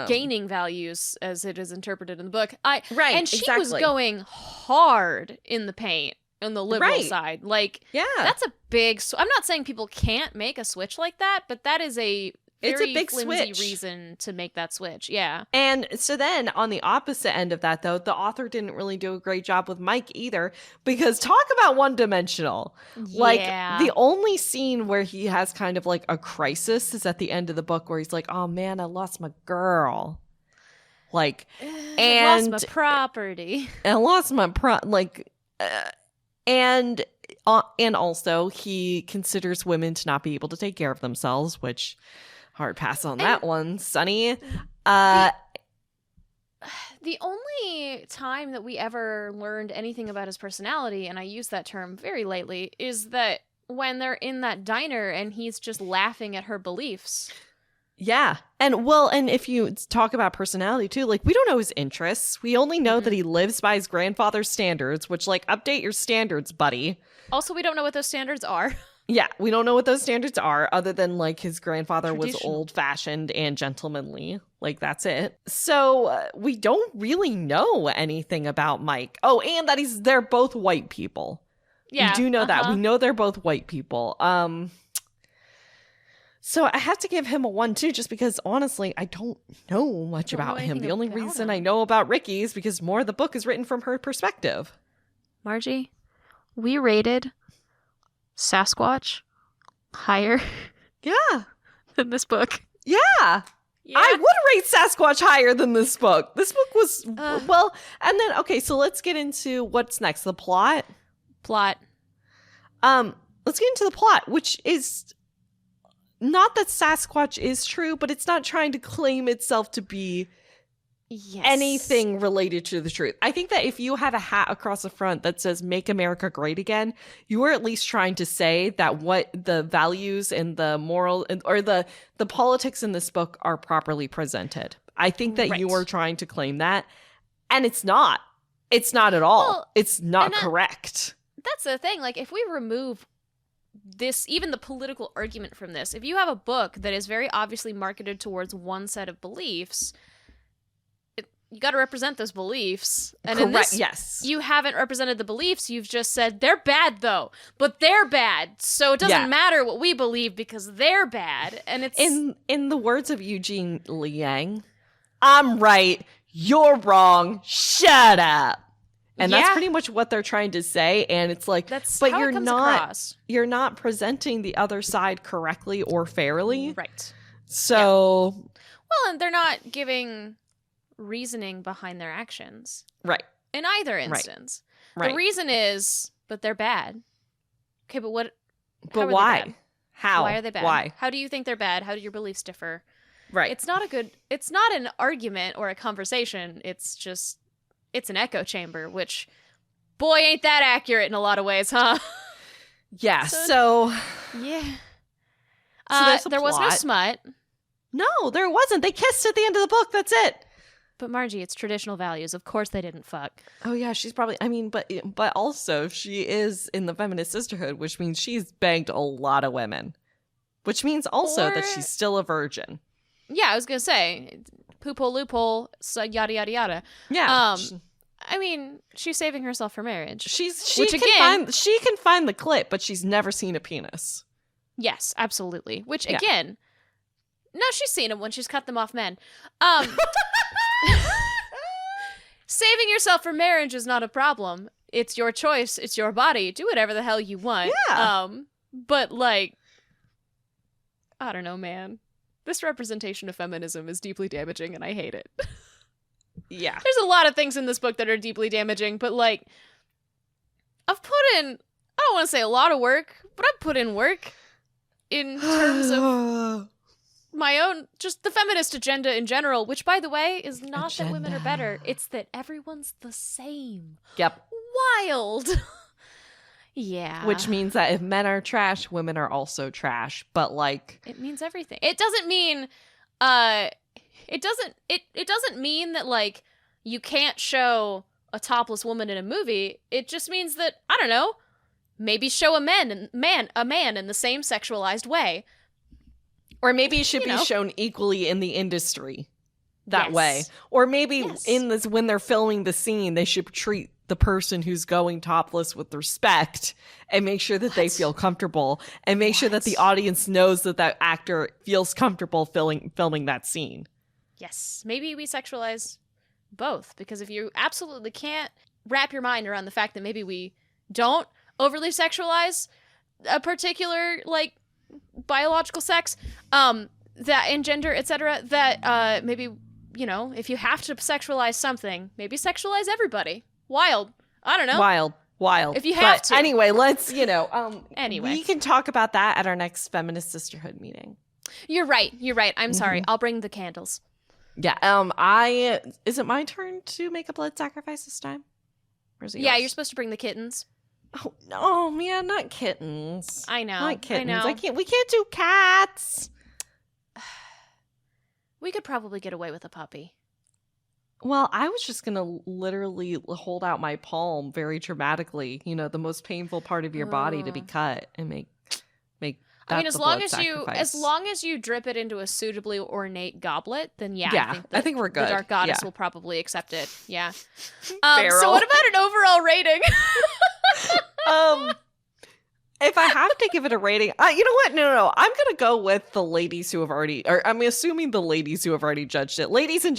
Gaining values as it is interpreted in the book. And she was exactly. going hard in the paint on the liberal side. Like, that's a big. I'm not saying people can't make a switch like that, but that is a It's a big flimsy switch. reason to make that switch. Yeah. And so then on the opposite end of that, though, the author didn't really do a great job with Mike either, because talk about one-dimensional. Like, the only scene where he has kind of like a crisis is at the end of the book where he's like, oh man, I lost my girl. Like, and I lost my property. I lost my and also he considers women to not be able to take care of themselves, which hard pass on that one, Sonny. The only time that we ever learned anything about his personality, and I use that term very lightly, is that when they're in that diner and he's just laughing at her beliefs. Yeah. And if you talk about personality too, like, we don't know his interests. We only know that he lives by his grandfather's standards, which, like, update your standards, buddy. Also, we don't know what those standards are. Yeah, we don't know what those standards are, other than, like, his grandfather was old-fashioned and gentlemanly. Like, that's it. So we don't really know anything about Mike. Oh, and that they're both white people. Yeah. We do know that. We know they're both white people. So I have to give him a 1 too, just because honestly, I don't know much about him. The only reason I know about Ricky is because more of the book is written from her perspective. Margie, we rated Sasquatch higher than this book. Yeah. I would rate Sasquatch higher than this book. This book was, and then, okay, so let's get into what's next. The plot. Let's get into the plot, which is not that Sasquatch is true, but it's not trying to claim itself to be anything related to the truth. I think that if you have a hat across the front that says "Make America Great Again," you are at least trying to say that what the values and the moral or the politics in this book are properly presented. I think that you are trying to claim that, and it's not. It's not at all. Well, it's not correct. That's the thing. Like, if we remove this, even the political argument from this, if you have a book that is very obviously marketed towards one set of beliefs, you got to represent those beliefs. And in this, you haven't represented the beliefs. You've just said they're bad, though, but they're bad, so it doesn't matter what we believe because they're bad. And it's in the words of Eugene Liang, I'm right, you're wrong, shut up. And that's pretty much what they're trying to say. And it's like, but you're not presenting the other side correctly or fairly. Right. So. Yeah. Well, and they're not giving reasoning behind their actions. Right. In either instance. Right. The reason is, but they're bad. Okay, but what? But why? How? Why are they bad? Why? How do you think they're bad? How do your beliefs differ? Right. It's not an argument or a conversation. It's an echo chamber, which, boy, ain't that accurate in a lot of ways, huh? Yeah, so yeah. So there was no smut. No, there wasn't. They kissed at the end of the book. That's it. But Margie, it's traditional values. Of course they didn't fuck. Oh, yeah, she's probably, but also she is in the feminist sisterhood, which means she's banged a lot of women. Which means also that she's still a virgin. Yeah, I was going to say, poophole, loophole, so yada, yada, yada. Yeah. I mean, she's saving herself for marriage. She can find the clip, but she's never seen a penis. Yes, absolutely. Which, again, no, she's seen them when she's cut them off men. Saving yourself for marriage is not a problem. It's your choice. It's your body. Do whatever the hell you want. Yeah. But, like, I don't know, man. This representation of feminism is deeply damaging, and I hate it. Yeah. There's a lot of things in this book that are deeply damaging, but, like, I've put in, I don't want to say a lot of work, but I've put in work in terms of my own, just the feminist agenda in general, which, by the way, is not that women are better. It's that everyone's the same. Yep. Wild. Yeah. Which means that if men are trash, women are also trash. But, like, it means everything. It doesn't mean it doesn't mean that, like, you can't show a topless woman in a movie. It just means that, I don't know, maybe show a man in the same sexualized way. Or maybe it should be shown equally in the industry that way. Or maybe in this, when they're filming the scene, they should treat the person who's going topless with respect and make sure that they feel comfortable and make sure that the audience knows that that actor feels comfortable filming that scene. Yes. Maybe we sexualize both, because if you absolutely can't wrap your mind around the fact that maybe we don't overly sexualize a particular, like, biological sex, that and gender, etc., that maybe, you know, if you have to sexualize something, maybe sexualize everybody. Wild. I don't know. Wild. If you have to. Anyway, let's, anyway. We can talk about that at our next Feminist Sisterhood meeting. You're right. I'm sorry. I'll bring the candles. Yeah. Is it my turn to make a blood sacrifice this time? Or is it yours? You're supposed to bring the kittens. Oh, no, man, not kittens. I know. Not kittens. I know. We can't do cats. We could probably get away with a puppy. Well, I was just going to literally hold out my palm very dramatically, the most painful part of your body to be cut and make that I mean, as long as you drip it into a suitably ornate goblet, then I think we're good. The Dark Goddess will probably accept it. Yeah. So what about an overall rating? If I have to give it a rating, you know what? No. I'm going to go with the ladies who have already, or I'm assuming the ladies who have already judged it. Ladies and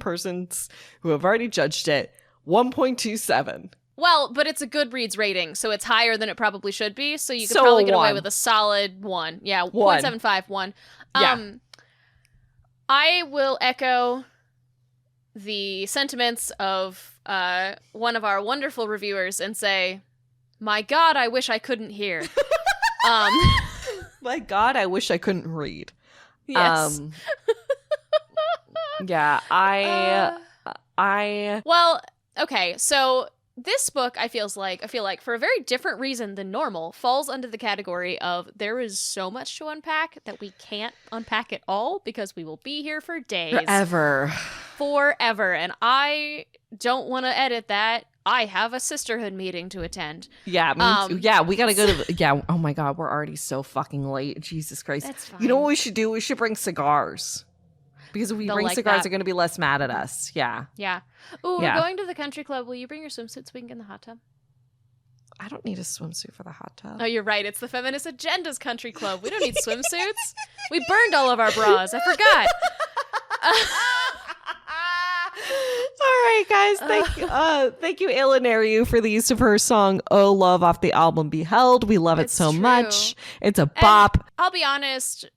persons who have already judged it, 1.27. Well, but it's a Goodreads rating, so it's higher than it probably should be. So you could probably get away with a solid 1. Yeah, 0.75, 1. I will echo the sentiments of one of our wonderful reviewers and say, my God, I wish I couldn't hear. My God, I wish I couldn't read. Yes. Well, okay, so this book, I feel like, for a very different reason than normal, falls under the category of there is so much to unpack that we can't unpack it all because we will be here for days. Forever. And I don't want to edit that. I have a sisterhood meeting to attend. Yeah, me too. Yeah, we gotta go to oh my God, we're already so fucking late. Jesus Christ. That's fine. You know what we should do? We should bring cigars. Because if we bring cigars, they're going to be less mad at us. Yeah. Yeah. Ooh, we're going to the country club. Will you bring your swimsuit so we can get in the hot tub? I don't need a swimsuit for the hot tub. Oh, you're right. It's the Feminist Agenda's country club. We don't need swimsuits. We burned all of our bras. I forgot. All right, guys. Thank you, Aylin for the use of her song "Oh Love" off the album "Beheld." We love it so much. It's a bop. And I'll be honest.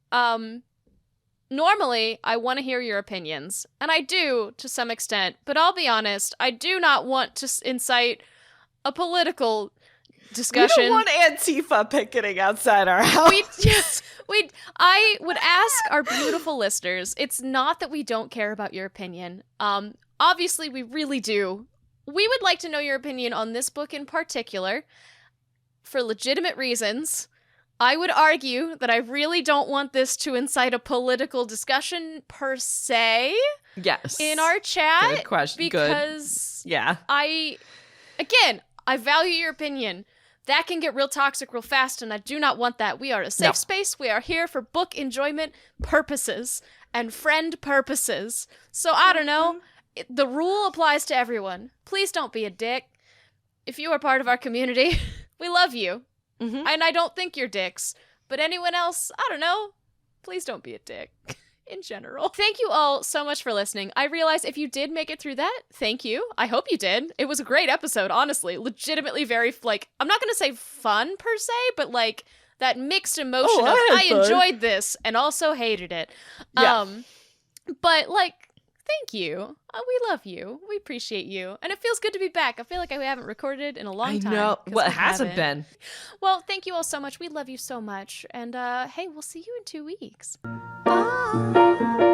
Normally, I want to hear your opinions, and I do to some extent, but I'll be honest, I do not want to incite a political discussion. We don't want Antifa picketing outside our house. I would ask our beautiful listeners, it's not that we don't care about your opinion. Obviously, we really do. We would like to know your opinion on this book in particular, for legitimate reasons. I would argue that I really don't want this to incite a political discussion per se. Yes. In our chat. Good question. Because yeah. I value your opinion. That can get real toxic real fast, and I do not want that. We are a safe space. We are here for book enjoyment purposes and friend purposes. So I don't know. The rule applies to everyone. Please don't be a dick. If you are part of our community, we love you. Mm-hmm. And I don't think you're dicks. But anyone else, I don't know. Please don't be a dick. In general. Thank you all so much for listening. I realize if you did make it through that, thank you. I hope you did. It was a great episode, honestly. Legitimately very, I'm not going to say fun per se, but that mixed emotion of I enjoyed this and also hated it. Yeah. But thank you. We love you. We appreciate you. And it feels good to be back. I feel like we haven't recorded in a long time. I know. Well, it hasn't been. Well, thank you all so much. We love you so much. And hey, we'll see you in 2 weeks. Bye.